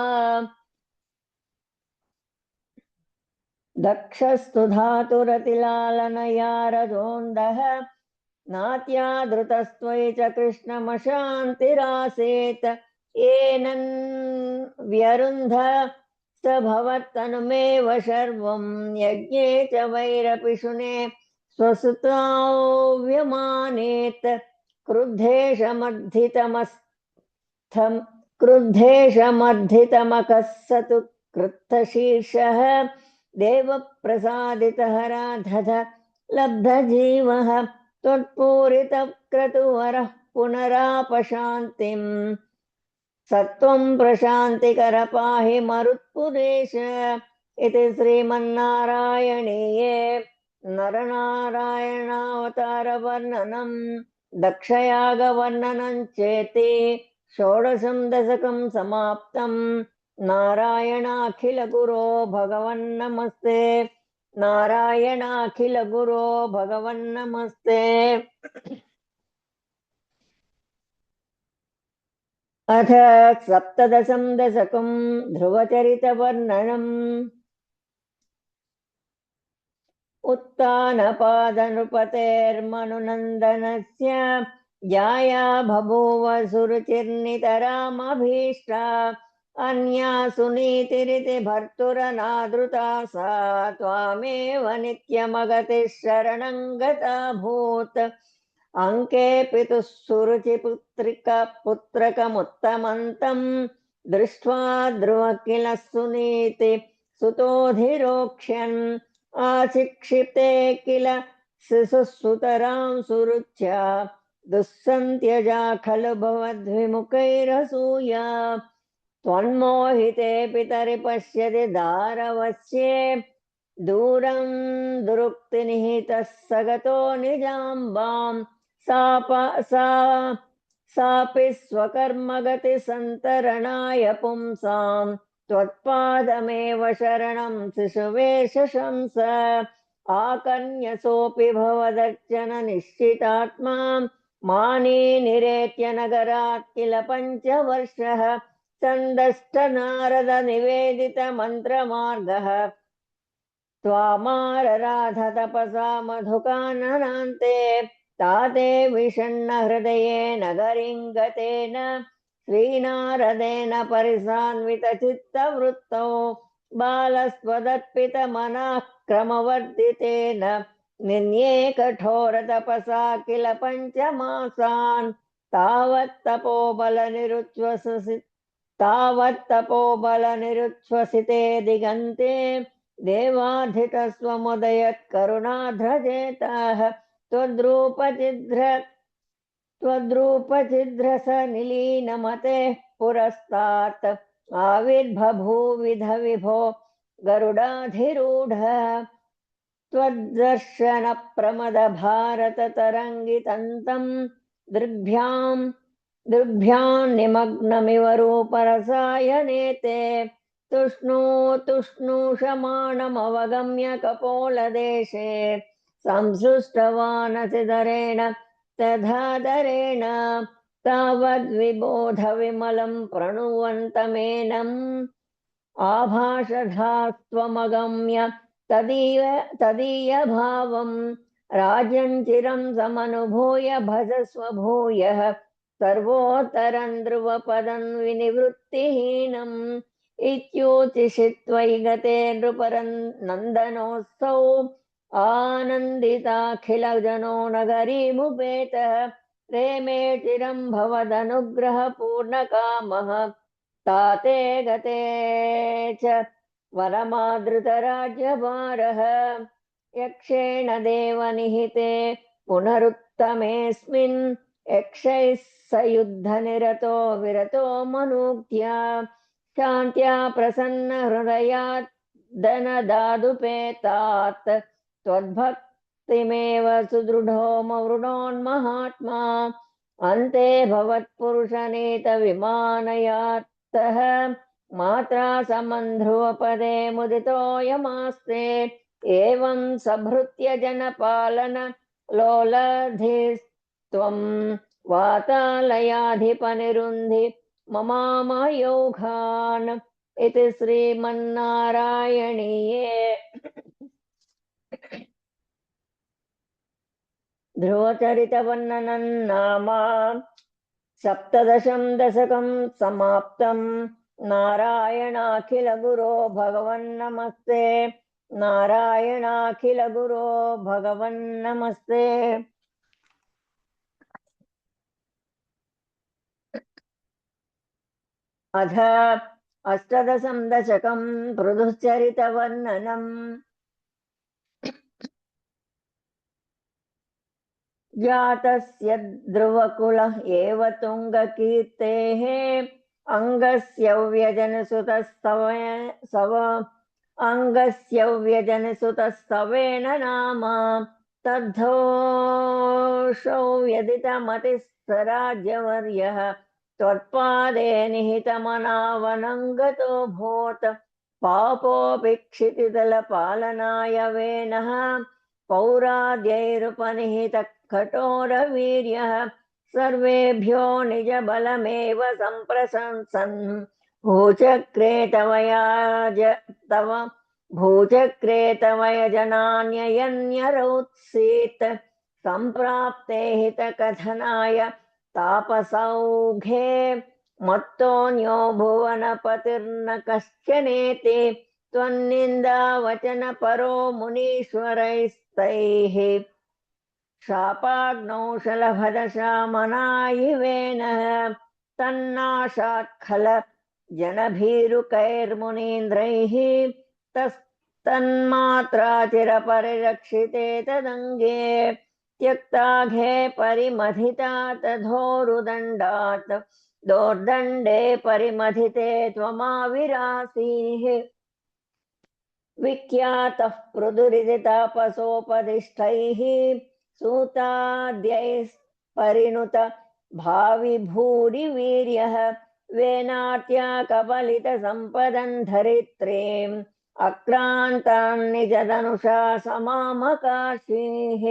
दक्षस्तु धातुरतिलालनया रजोऽन्धः नात्यादृतस्त्वयि च कृष्णमशान्तिरासेत् येनन् व्यरुन्ध स भवत्तनुमेव शर्वं यज्ञे च वैरपिशुने स्वसुताव्यमानेत् क्रुद्धेशमर्धितमकः स तु कृत्तशीर्षः देवप्रसादितहराधध लब्धजीवः त्वत्पूरितक्रतुवरः पुनरापशान्तिम् सत्वं प्रशान्तिकर पाहि मरुत्पुरेश इति श्रीमन्नारायणीये नरनारायणावतारवर्णनं दक्षयागवर्णनं चेति षोडशं दशकं समाप्तं नारायणाखिलगुरो भगवन्नमस्ते नारायणाखिलगुरो भगवन्नमस्ते अथ सप्तदशं दशकं ध्रुवचरितवर्णनम् उत्तानपादनृपतेर्मनुनन्दनस्य जाया बभूव सुरुचिर्नितरामभीष्टा अन्या सुनीतिरिति भर्तुरनादृता सा त्वामेव नित्यमगतिः शरणं गताभूत् अङ्के पितुः सुरुचिपुत्रकमुत्तमन्तं दृष्ट्वा ध्रुव किल सुनीति सुतोधिरोक्ष्यन् आशिक्षिते किल शिशुसुतरां सुरुच्या दुःसन्त्यजा खलु भवद्विमुखैरसूया त्वन्मोहिते पितरि पश्यति दारवस्ये दूरं दुरुक्तिनिहितः सगतो निजाम्बां सापि स्वकर्मगति सन्तरणाय पुंसां त्वत्पादमेव शरणं शिशुवे शशंस आकन्यसोऽपि भवदर्चन निश्चितात्मा माने निरेत्य नगरात् किल पञ्चवर्षः चन्दश्च नारद निवेदित मन्त्रमार्गः त्वामारराध तपसा मधुकाननान्ते ताते विषण्ण हृदयेन नगरीं गतेन श्रीनारदेन परिसान्वितचित्तवृत्तौ बालस्त्वदर्पितमनः क्रमवर्धितेन निन्ये कठोरतपसा किल पञ्चमासान् तावत्तपोबलनिरुच्छ्वसिते दिगन्ते देवाधितस्वमुदयत्करुणाध्रजेताः त्वद्रूपचिद्रस निलीनमतेः पुरस्तात् आविर्बभूविध विभो गरुडाधिरूढः त्वद्दर्शनप्रमदभारततरङ्गितन्तम् दृग्भ्यां निमग्नमिव रूपरसायनेते तूष्णूषमाणमवगम्य कपोलदेशे संसृष्टवानसिधरेण तथादरेण तावद्विबोधविमलं प्रणुवन्तमेनम् आभाषधास्त्वमगम्य तदीयभावम् राज्यं चिरं समनुभूय भजस्व भूयः सर्वोत्तरं ध्रुवपदं विनिवृत्तिहीनम् इत्योतिषित्वयि गते नृपरनन्दनोत्सौ आनन्दिताखिलजनो नगरीमुपेतः प्रेमे चिरं भवदनुग्रहपूर्णकामः ताते गते च वरमादृतराज्यभारः यक्षेण देवनिहिते पुनरुत्तमेऽस्मिन् यक्षैः स युद्धनिरतो विरतो मनुज्ञा शान्त्या प्रसन्नहृदयात् धनदादुपेतात् त्वद्भक्तिमेव सुदृढो मवृणोन्महात्मा अन्ते भवत्पुरुषनीतविमानयात्तः मात्रा समन्ध्रुवपदे मुदितोऽयमास्ते एवं सभृत्य जनपालन लोलधिस्त्वं वातालयाधिपनिरुन्धि ममामयोघान् इति श्रीमन्नारायणीये ध्रुवचरितवर्णनं नाम सप्तदशं दशकं समाप्तम् नारायणाखिलगुरो भगवन्नमस्ते नारायणाखिलगुरो भगवन्नमस्ते। अथ अष्टदशं दशकं पृथुश्चरितवर्णनम्। जातस्य ध्रुवकुल एव तुङ्गकीर्तेः अङ्गस्य व्यजनसुतस्तवेन नाम तद्धोषौ व्यदितमतिः स राज्यवर्यः त्वत्पादे निहितमनावनङ्गतोऽभूत् पापोऽपि क्षितितलपालनाय वेनः पौराद्यैरुपनिहितः कठोरवीर्यः सर्वेभ्यो निजबलमेव सम्प्रशंसन् भूचक्रे तव जनान्ययन्यरौत्सीत् सम्प्राप्ते हितकथनाय तापसौघे मत्तोऽन्यो भुवनपतिर्न कश्चनेति त्वन्निन्दावचनपरो मुनीश्वरैस्तैः शापाग्नौशलभदशामनायिवेनः तन्नाशात्खल जनभीरुकैर्मुनीन्द्रैः तन्मात्राचिरपरिरक्षिते तदङ्गे त्यक्ताघे परिमथिता तथोरुदण्डात् दोर्दण्डे परिमथिते त्वमाविरासीः विख्यातः पृथुरिति तापसोपदिष्टैः सूताद्यैः परिणुत भावि भूरिवीर्यः वेनाट्या कपलितसम्पदन् धरित्रीम् अक्रान्तान् निजधनुषा समामकार्षीः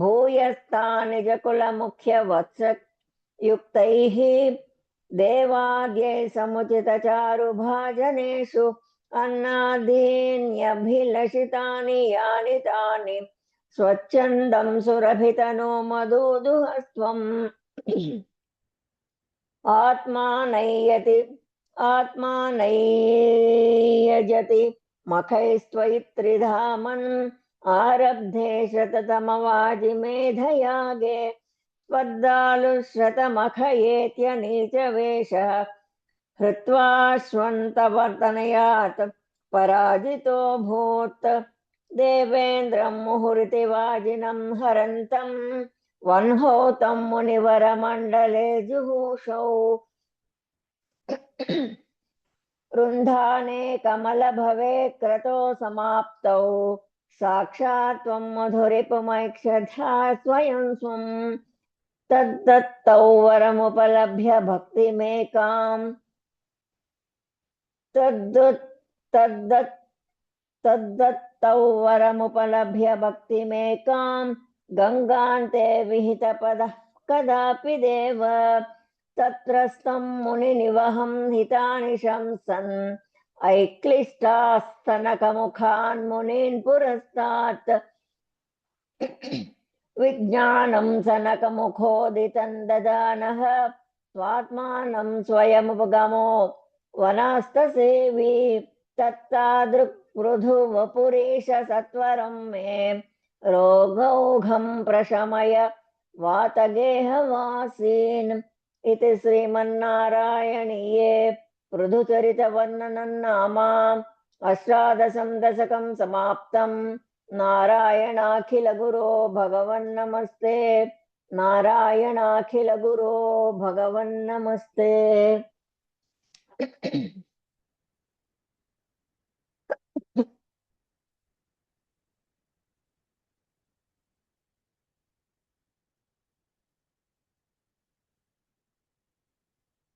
भूयस्ता निजकुलमुख्यवत्सयुक्तैः देवाद्यै समुचितचारुभाजनेषु अन्नादीन्यभिलषितानि यानि तानि स्वच्छन्दं सुरभितनो मधुदुहस्त्वम् आत्मानय्यजति मखैस्त्वयि त्रिधामन् आरब्धे शततमवाजिमेधयागे त्वद्दालुश्रतमखयेत्यनीचवेषः हृत्वा श्वन्तवर्तनयात् पराजितो भूत् देवेन्द्रं मुहुरिति वाजिनं हरन्तम् वह्नोतं मुनिवरमण्डले जुहूषौ रुन्धाने कमलभवे क्रतो समाप्तौ साक्षात् त्वं मधुरिपुमैक्षथा स्वयं स्वं तद्दत्तौ वरमुपलभ्य भक्तिमेकाम् तद्दत्तौ वरमुपलभ्य भक्तिमेकां गङ्गान्ते विहितपदः कदापि देव तत्रस्तं मुनिनिवहं हितानि शंसन् ऐक्लिष्टास्तनकमुखान् मुनीन् पुरस्तात् विज्ञानं सनकमुखोदितं ददानः स्वात्मानं स्वयमुपगमो वनास्तसेवी तत्तादृक्पृथुवपुरीश सत्वरं मे रोगौघं प्रशमय वातगेहवासीन् इति श्रीमन्नारायणीये पृथुचरितवर्णनं नाम अष्टादशं दशकं समाप्तम् नारायणाखिलगुरो भगवन्नमस्ते नारायणाखिलगुरो भगवन्नमस्ते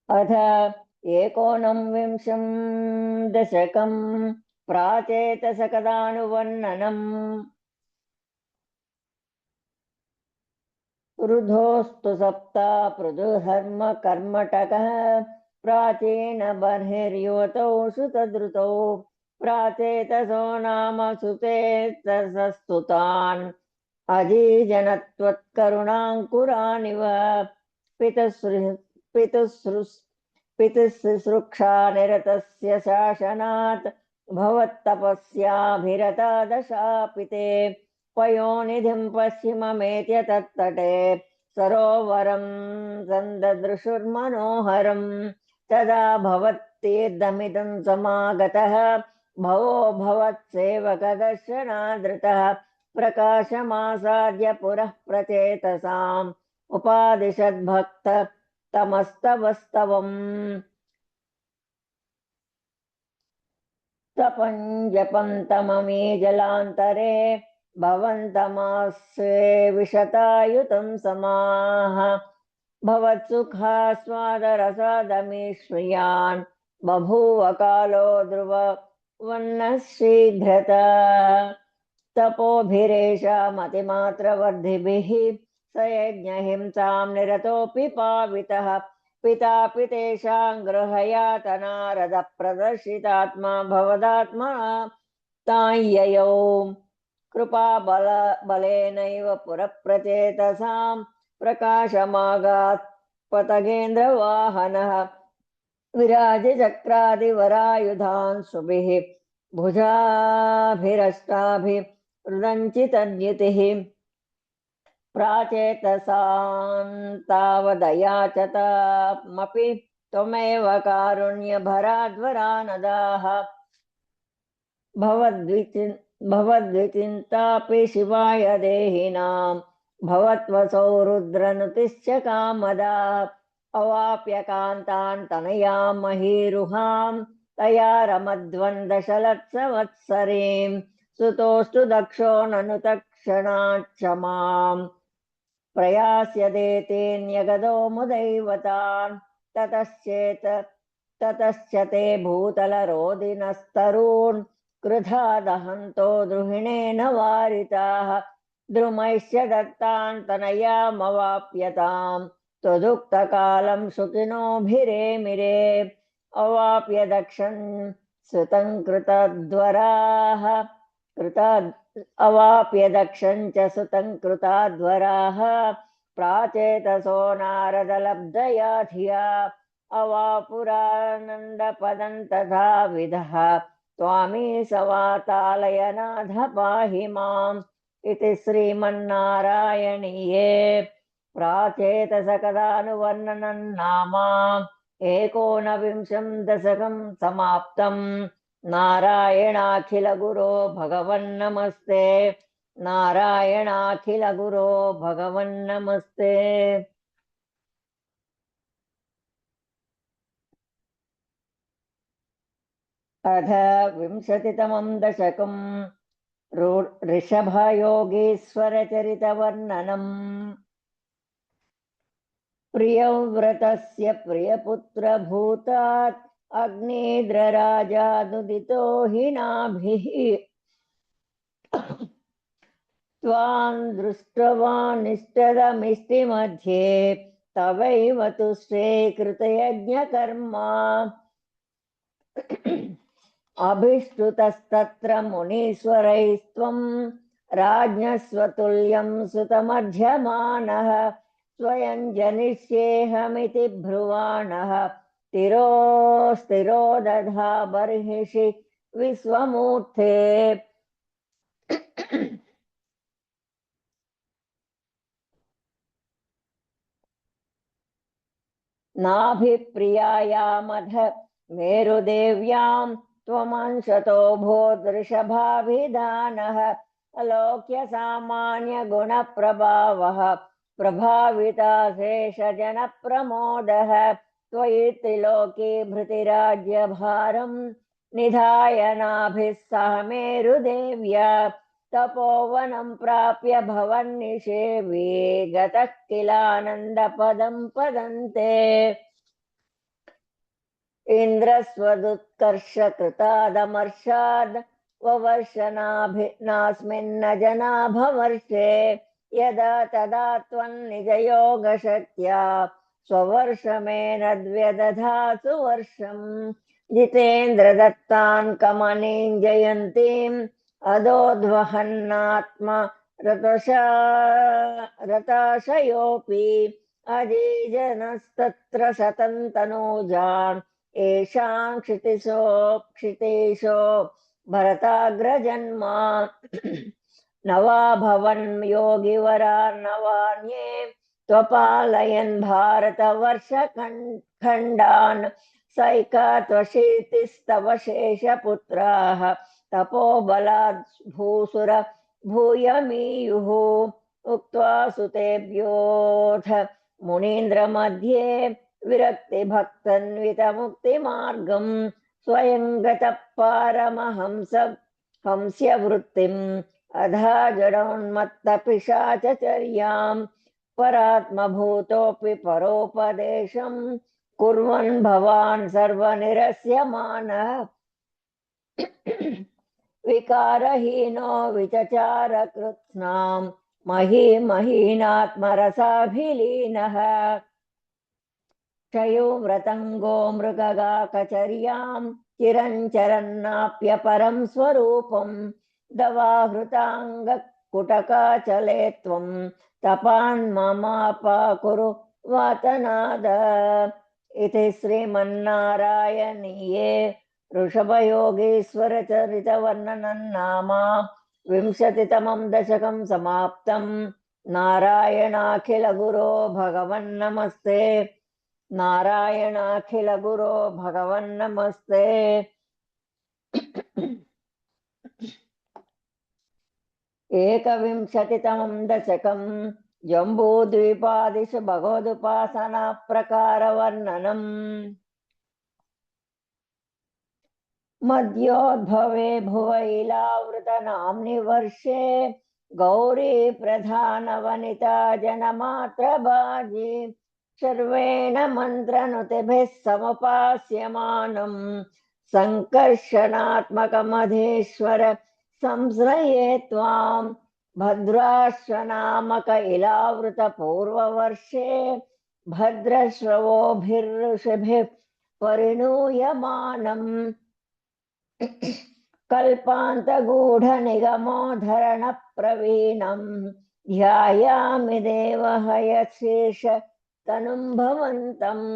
अथ एकोनविंशं दशकं प्राचेतसकदानुवर्णनम् रुधोस्तु सप्ता पृथुधर्म कर्मटकः प्राचीन बर्हिर्युवतौ सुतद्रुतौ प्राचेतसो नाम सुचेतसस्तुतान् अजीजनत्वत्करुणाङ्कुरानिव पितुसृक्षा निरतस्य शासनात् भवत्तपस्याभिरता दशापिते पयोनिधिं पश्चिममेत्य तत्तटे सरोवरं सन्ददृशुर्मनोहरं तदा भवत्तीर्थमिदं समागतः भवो भवत्सेवकदर्शनादृतः प्रकाशमासाद्य पुरः प्रचेतसाम् उपादिशद्भक्त तमस्तवस्तवम् तपञ्जपन्तममी जलान्तरे भवन्तमास्ये विशतायुतं समाः भवत्सुखास्वादरसादमीश्रियान् बभूव कालो ध्रुववन्नः शीघ्रता तपोभिरेषा मतिमात्रवर्धिभिः स यज्ञहिंसां निरतोऽपि पावितः पितापि तेषां गृहयातनारदप्रदर्शितात्मा भवदात्मा ताय्ययौ कृपाबलेनैव पुरप्रचेतसां प्रकाशमागात् पतगेन्द्रवाहनः विराजचक्रादिवरायुधान् शुभिः भुजाभिरष्टाभिरुदञ्चितद्युतिः प्राचेतसान्तावदयाचतामपि त्वमेव कारुण्यभराद्वरानदाः भवद्विचिन्तापि शिवाय देहिनां भवत्वसौ रुद्रनुतिश्च कामदा अवाप्य कान्तान् तनयां महीरुहां तया रमध्वन्दशलत्सवत्सरीं सुतोऽस्तु दक्षो ननु तत्क्षणाक्षमाम् प्रयास्यदेतेऽन्यगदो मुदैवतान् ततश्च ते भूतलरोदिनस्तरून् कृधा दहन्तो द्रुहिणेन वारिताः द्रुमैश्च दत्तान्तनयामवाप्यताम् त्वदुक्तकालं सुखिनोभिरेमिरे अवाप्य दक्षं सुतं कृतध्वराः अवाप्य दक्षं च सुतं कृताध्वराः प्राचेतसो नारदलब्धया धिया अवापुरानन्दपदं तथा विदः त्वामी सवातालयनाथ पाहि माम् इति श्रीमन्नारायणीये प्राचेतसकदानुवर्णनं नाम एकोनविंशं दशकं समाप्तम् नारायणाखिलगुरो भगवन्नमस्ते नारायणाखिलगुरो भगवन्नमस्ते। अथ विंशतितमं दशकम् ऋषभयोगीश्वरचरितवर्णनम्। प्रियव्रतस्य प्रियपुत्रभूतात् अग्निद्रराजादुदितो हि नाभिः त्वां दृष्ट्वानिष्टदमिष्टिमध्ये तवैव तुष्टे कृतयज्ञकर्मा अभिष्टुतस्तत्र मुनीश्वरैस्त्वं राज्ञस्वतुल्यं सुतमध्यमानः स्वयं जनिष्येऽहमिति ब्रुवाणः स्थिरो दधा बर्हिषि विश्वमूर्ते नाभिप्रियायामध मेरुदेव्यां त्वमंशतो भूदृषभाभिधानः अलोक्य सामान्यगुणप्रभावः प्रभाविता शेषजनप्रमोदः त्वयि त्रिलोकी भृतिराज्यभारं निधाय नाभिः सह मेरुदेव्या तपोवनं प्राप्य भवन्निषेवे गतः किलानन्दपदं पदन्ते इन्द्रस्वदुत्कर्षकृतादमर्षाद् ववर्षनास्मिन्न जनाभवर्षे यदा तदा त्वन्निजयोगशक्त्या स्ववर्षमेनद्व्यदधातु वर्षम् जितेन्द्रदत्तान् कमनीं जयन्तीम् अदोद्वहन्नात्म रताशयोऽपि अजीजनस्तत्र शतन्तनूजान् येषां क्षितेशो भरताग्रजन्मा नवा भवन् योगिवरा नवान्ये त्वपालयन् भारतवर्षखण्डान् सैकात्वशीतिस्तव शेषपुत्राः तपोबलात् भूसुर भूयमीयुः उक्त्वा सुतेभ्योऽथ मुनीन्द्रमध्ये विरक्तिभक्तन्वितमुक्तिमार्गं स्वयं गतः हंस्यवृत्तिम् अधा जडोन्मत्तपिशाचर्यां परात्मभूतोऽपि परोपदेशं कुर्वन् भवान् सर्वनिरस्यमानः विकारहीनो विचचार कृत्स्नां महीनात्मरसाभिलीनः क्षयोव्रतङ्गो मृगगाकचर्यां चिरञ्चरन्नाप्यपरं स्वरूपं दवाहृताङ्गकुटकाचले त्वं तपान्ममापाकुरु वातनाद इति श्रीमन्नारायणीये ऋषभयोगीश्वरचरितवर्णनं नाम विंशतितमं दशकं समाप्तम् नारायणाखिलगुरो भगवन्नमस्ते नारायणाखिलगुरो भगवन्नमस्ते। एकविंशतितमं दशकं जम्बूद्वीपादिषु भगवदुपासना प्रकारवर्णनम्। मध्योद्भवे भुवैलावृतनाम्नि वर्षे गौरी प्रधानवनिता जनमात्रभाजी सर्वेण मन्त्रनुतिभिः समुपास्यमानम् सङ्कर्षणात्मकमधेश्वर संश्रये त्वाम् भद्राश्वनामक इलावृतपूर्ववर्षे भद्रश्रवोभिर्ऋषिभिः परिणूयमानम् कल्पान्तगूढनिगमोद्धरणप्रवीणम् ध्यायामि देवहयशेष तनुं भवन्तम्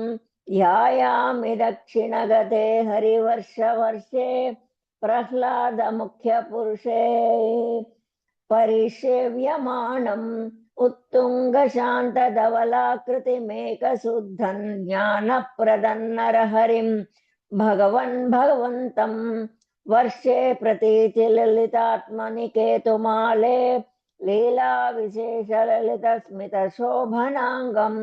ध्यायामि दक्षिणगते हरिवर्षवर्षे प्रह्लादमुख्यपुरुषे परिसेव्यमानम् उत्तुङ्गशान्तधवलाकृतिमेकशुद्धम् ज्ञानप्रदम् नरहरिम् भगवन्तम् वर्षे प्रतीचिललितात्मनि केतुमाले लीलाविशेषललितस्मितशोभनाङ्गम्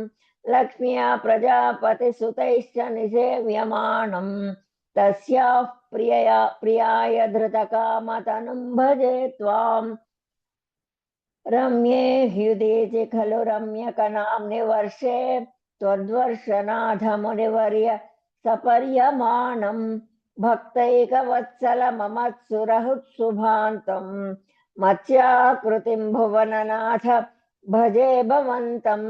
लक्ष्म्या प्रजापतिसुतैश्च निसेव्यमानम् तस्याः प्रियाय धृतकामतनुं भजे त्वाम् रम्ये ह्युदीचि खलु रम्यकनाम्नि वर्षे त्वद्वर्षनाथमुनिवर्य सपर्यमाणम् भक्तैकवत्सलममत्सुरहुत्सुभान्तम् मत्स्याकृतिम् भुवननाथ भजे भवन्तम्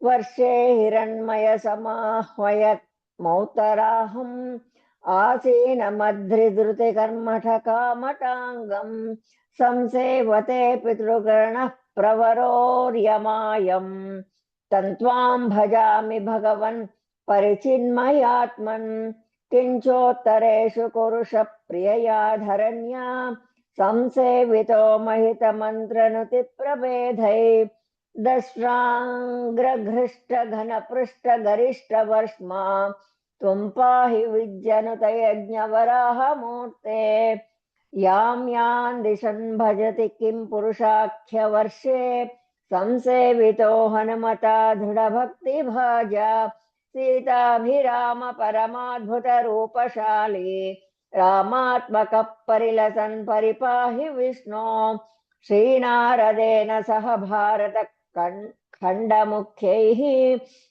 वर्षे हिरण्मयसमाह्वयत् मौतराहम् आसीनमध्रिधृतिकर्मठकामटाङ्गम् संसेवते पितृगणः प्रवरोर्यमायम् तन्त्वाम् भजामि भगवन् परिचिन्मयात्मन् किञ्चोत्तरेषु कुरुष प्रियया धरण्या संसेवितो महितमन्त्रनुतिप्रभेदै दश्राङ्ग्रघृष्टघनपृष्ठगरिष्ठवर्ष्मा त्वं पाहि विज्जनुतयज्ञवराहमूर्ते यां यां दिशन् भजति किं पुरुषाख्यवर्षे संसेवितो हनुमता दृढभक्तिभाजा सीताभिराम परमाद्भुतरूपशाली रामात्मकः परिलसन् परिपाहि विष्णो श्रीनारदेन सह भारत खण्डमुख्यैः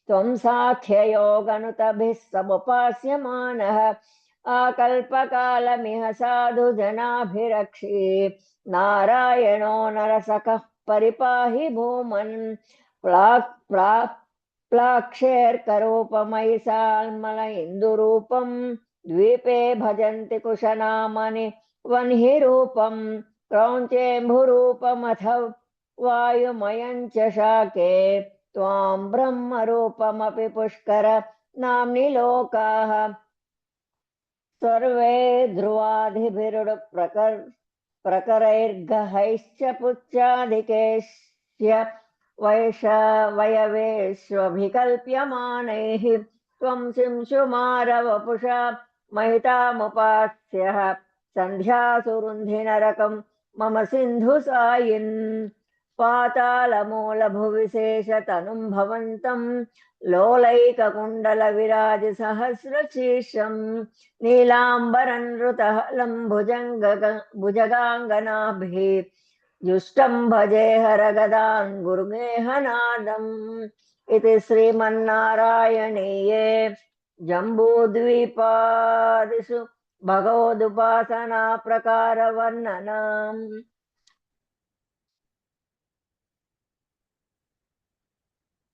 त्वं साख्ययोगनुतभिः समुपास्यमानः आकल्पकालमिह साधु जनाभिरक्षी नारायणो नरसखः परिपाहि भूमन् प्लाक्षेर्करूपमयि साल्मल इन्दुरूपम् द्वीपे भजन्ति कुशनामनि वह्निरूपम् क्रौञ्चेऽम्बुरूपमथ वायुमयम् च शाके त्वाम् ब्रह्मरूपमपि पुष्कर नाम्नि लोकाः सर्वे ध्रुवादिभिरुडप्रकरैर्गहैश्च पुच्छादिकेश्य वयवेष्वभिकल्प्यमानैः त्वं शिंशुमारवपुषा महितामुपास्यः सन्ध्यासुरुन्धिनरकं मम सिन्धुसायिन् पातालमूलभुविशेषतनुं भवन्तम् लोलैककुण्डलविराजसहस्रशीर्षम् नीलाम्बरनृतहलं भुजगाङ्गनाभिः जुष्टं भजे हरगदान् गुरुगेहनादम् इति श्रीमन्नारायणीये जम्बूद्वीपादिषु भगवदुपासना प्रकारवर्णनम्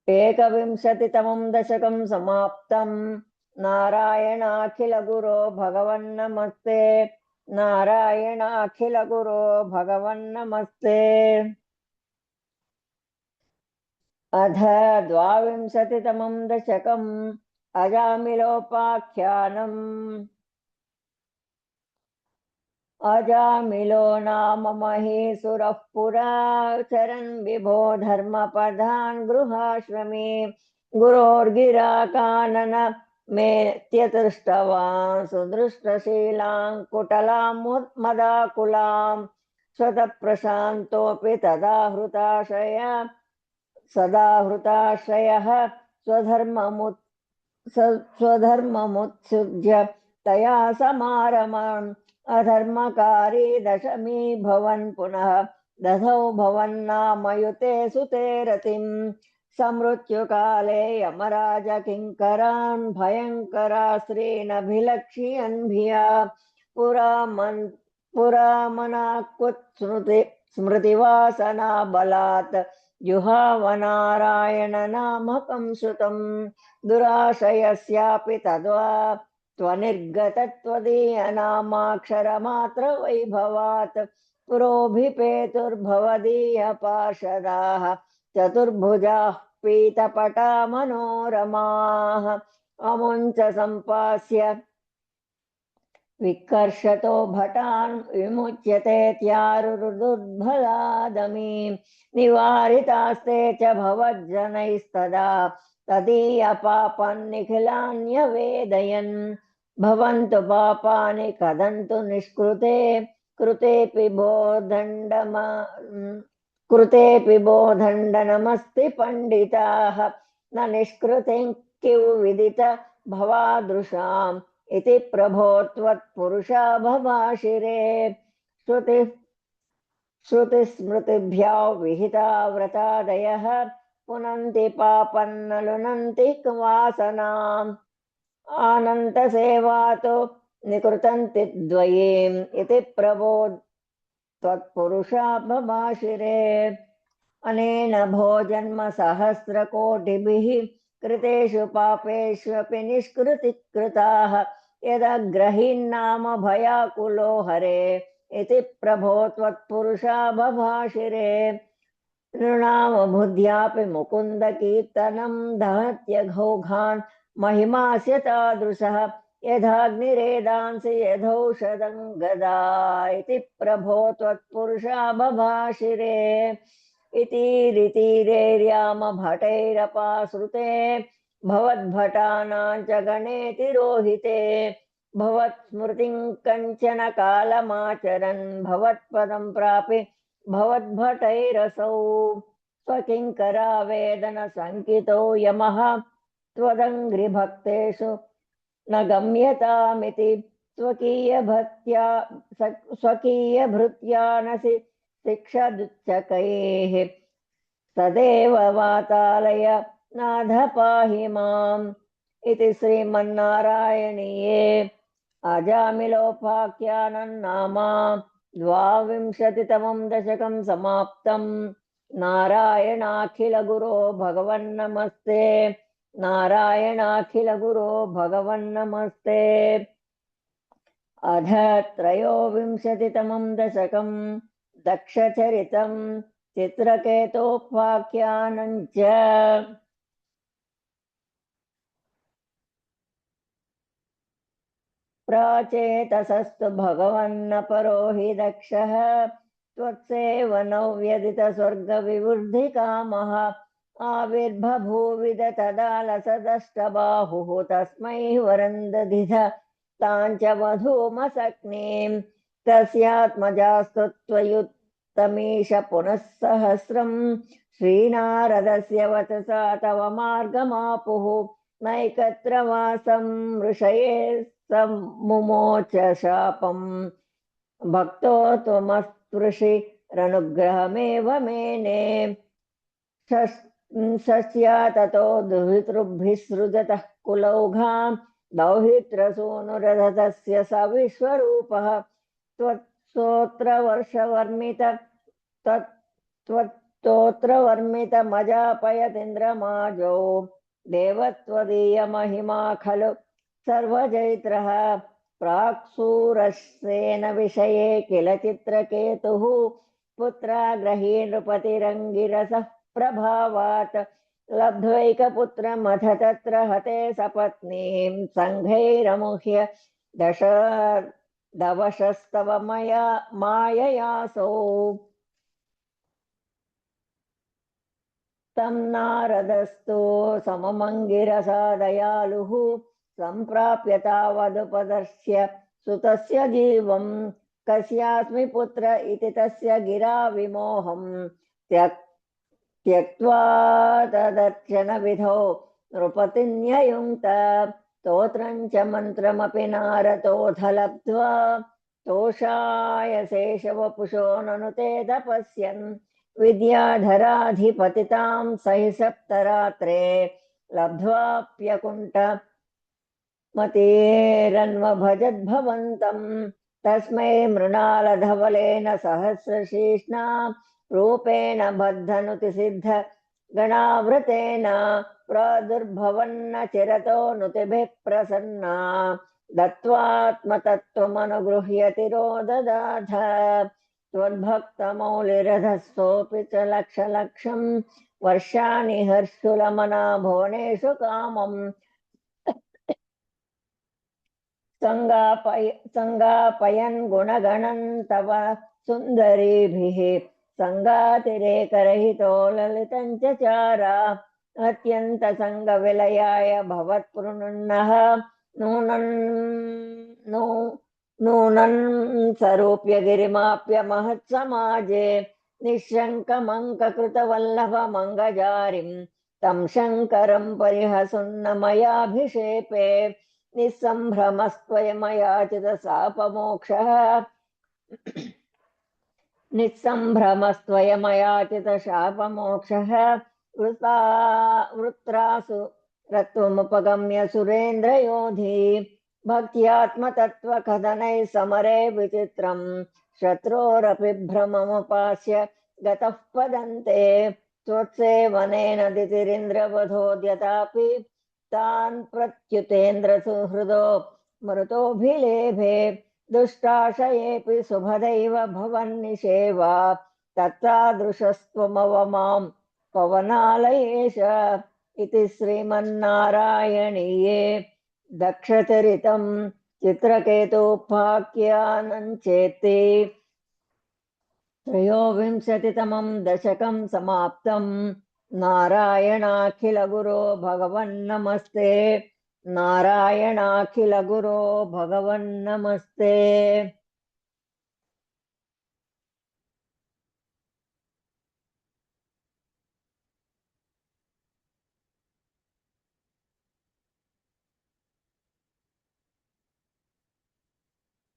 एकविंशतितमं दशकं समाप्तम् नारायणाखिलगुरो भगवन्नमस्ते नारायणाखिलगुरो भगवन्नमस्ते अध द्वाविंशतितमं दशकम् अजामिलोपाख्यानम् अजामिलो नाम महीसुरः पुरा चरन् विभो धर्मपदान् गृहाश्रमे गुरोर्गिराकानन मेत्यदृष्टवान् सुदृष्टशीलां कुटलां मदाकुलां स्वतःप्रशान्तोऽपि सदा हृताशयः स्वधर्ममुत्सृज्य तया समारमन् अधर्मकारी दशमी भवन् पुनः दधौ भवन्नामयुते सुते रतिम् समृत्युकाले यमराज किङ्करान् भयङ्कराश्रीनभिलक्ष्यन्भिया पुरा स्मृतिवासना बलात् जुहावनारायणनामकं सुतं दुराशयस्यापि तद्वा त्वनिर्गतत्वदीयनामाक्षरमात्रवैभवात् पुरोभिपेतुर्भवदीयपार्षदाः चतुर्भुजाः पीतपटा मनोरमाः अमुञ्च सम्पास्य विकर्षतो भटान् विमुच्यते त्यारुरुदुर्बलादमी निवारितास्ते च भवज्जनैस्तदा तदीयपापान्निखिलान्यवेदयन् भवन्तु पापानि कदन्तु निष्कृते कृतेऽपि बोधण्डनमस्ति पण्डिताः न निष्कृतिं किंविदित भवादृशाम् इति प्रभो त्वत्पुरुषा भवाशिरे श्रुतिस्मृतिभ्यो विहिता व्रतादयः पुनन्ति पापन्न लुनन्ति वासनाम् आनन्तसेवातो निकृतन्ति द्वयीम् इति प्रभो त्वत्पुरुषा भवाशिरे अनेन भोजन्म सहस्रकोटिभिः कृतेषु पापेष्वपि निष्कृतिकृताः यदग्रहीन्नाम भयाकुलो हरे इति प्रभो त्वत्पुरुषा भवाशिरे नृणाम बुद्ध्यापि मुकुन्द कीर्तनं दहत्यघौघान् महिमास्य तादृशः यथाग्निरेदांसि यथौषधं गदा इति प्रभो त्वत्पुरुषा भवाशिरे इतिरितिरेर्याम भटैरपाश्रुते भवद्भटानां च गणे तिरोहिते भवत्स्मृतिं कञ्चन कालमाचरन् भवत्पदं प्रापि भवद्भटैरसौ स्वकिङ्करावेदन संकितो यमः त्वदङ्घ्रिभक्तेषु न गम्यतामिति स्वकीयभृत्या नसि शिक्षदुच्चकैः सदैव वातालय नाथ पाहि माम् इति श्रीमन्नारायणीये अजामिलोपाख्यानं नाम 22तमं दशकं समाप्तम् नारायणाखिलगुरो भगवन्नमस्ते नारायणाखिलगुरो भगवन्नमस्ते अध 23तमं दशकं दक्षचरितं चित्रकेतोपाख्यानं च प्राचेतसस्तु भगवन्नपरो हि दक्षः त्वत्सेवनौ व्यदितस्वर्गविवृद्धिकामः आविर्बभूविद तदा लसदष्टबाहुः तस्मै वरं दधिथ तां च वधूमसक्नीं तस्यात्मजास्तु त्वयुत्तमीश पुनः सहस्रं श्रीनारदस्य वचसा तव मार्गमापुः नैकत्र वासं ऋषये मुमोच शापम् भक्तो त्वमस्पृशिरनुग्रहमेव मेने शस्या ततो दुहितृभिः सृजतः कुलौघां दौहित्रसूनुरधतस्य स विश्वरूपः त्वत्स्तोत्रवर्मितमजापयतीन्द्रमाजो देवत्वदीयमहिमा खलु सर्वजैत्रः प्राक्सूरसेन विषये किल चित्रकेतुः पुत्राग्रही नृपतिरङ्गिरसः प्रभावात् लब्ध्वैकपुत्रमथ तत्र हते सपत्नीं सङ्घैरमुह्य दवशस्तव माययासौ तं नारदस्तु सममङ्गिरसा दयालुः सम्प्राप्य तावदुपदर्श्य सुतस्य जीवं कस्यास्मि पुत्र इति तस्य गिरा विमोहं त्यक्त्वा तदर्चनविधौ नृपतिन्ययुङ्क्त स्तोत्रं च मन्त्रमपि नारदोऽथ लब्ध्वा तोषाय शेषवपुषो ननुते तपस्यन् विद्याधराधिपतितां सहि सप्तरात्रे लब्ध्वाप्यकुण्ठ मतेरन्वभजद्भवन्तम् तस्मै मृणालधवलेन सहस्रशीर्ष्णा रूपेण बद्धनुतिसिद्ध गणावृतेन प्रादुर्भवन्न चिरतो नुतिभिः प्रसन्ना दत्त्वात्मतत्त्वमनुगृह्य तिरोददाथ त्वद्भक्तमौलिरधस्थोऽपि च लक्षलक्षम् वर्षाणि हर्षुलमना भुवनेषु कामम् सङ्गापयन् गुणगणन् तव सुन्दरीभिः सङ्गातिरेकरहितो ललितं चचार अत्यन्तसङ्गविलयाय भवत्पृणुन्नः नूनन् नूनन् सरूप्य गिरिमाप्य महत्समाजे निःशङ्कमङ्ककृतवल्लभमङ्गजारिं तं शङ्करं परिहसन्न मयाभिषेपे निःसम्भ्रमस्त्वयमयाचितशापमोक्षः वृत्रासु रत्वमुपगम्य सुरेन्द्रयोधी भक्त्यात्मतत्त्वकथनैः समरे विचित्रम् शत्रोरपि भ्रममुपास्य गतः पदन्ते त्वत्सेवनेन दितिरिन्द्रवधोद्यतापि तान् प्रत्युतेन्द्र सुहृदो मरुतोऽभिलेभे दुष्टाशयेऽपि सुभदैव भवन्निषेवा तत्तादृशस्त्वमवमां पवनालयेश इति श्रीमन्नारायणीये दक्षचरितं चित्रकेतोपाख्यानञ्चेति त्रयोविंशतितमं दशकं समाप्तम् नारायणाखिलगुरो भगवन्नमस्ते नारायणाखिलगुरो भगवन्नमस्ते।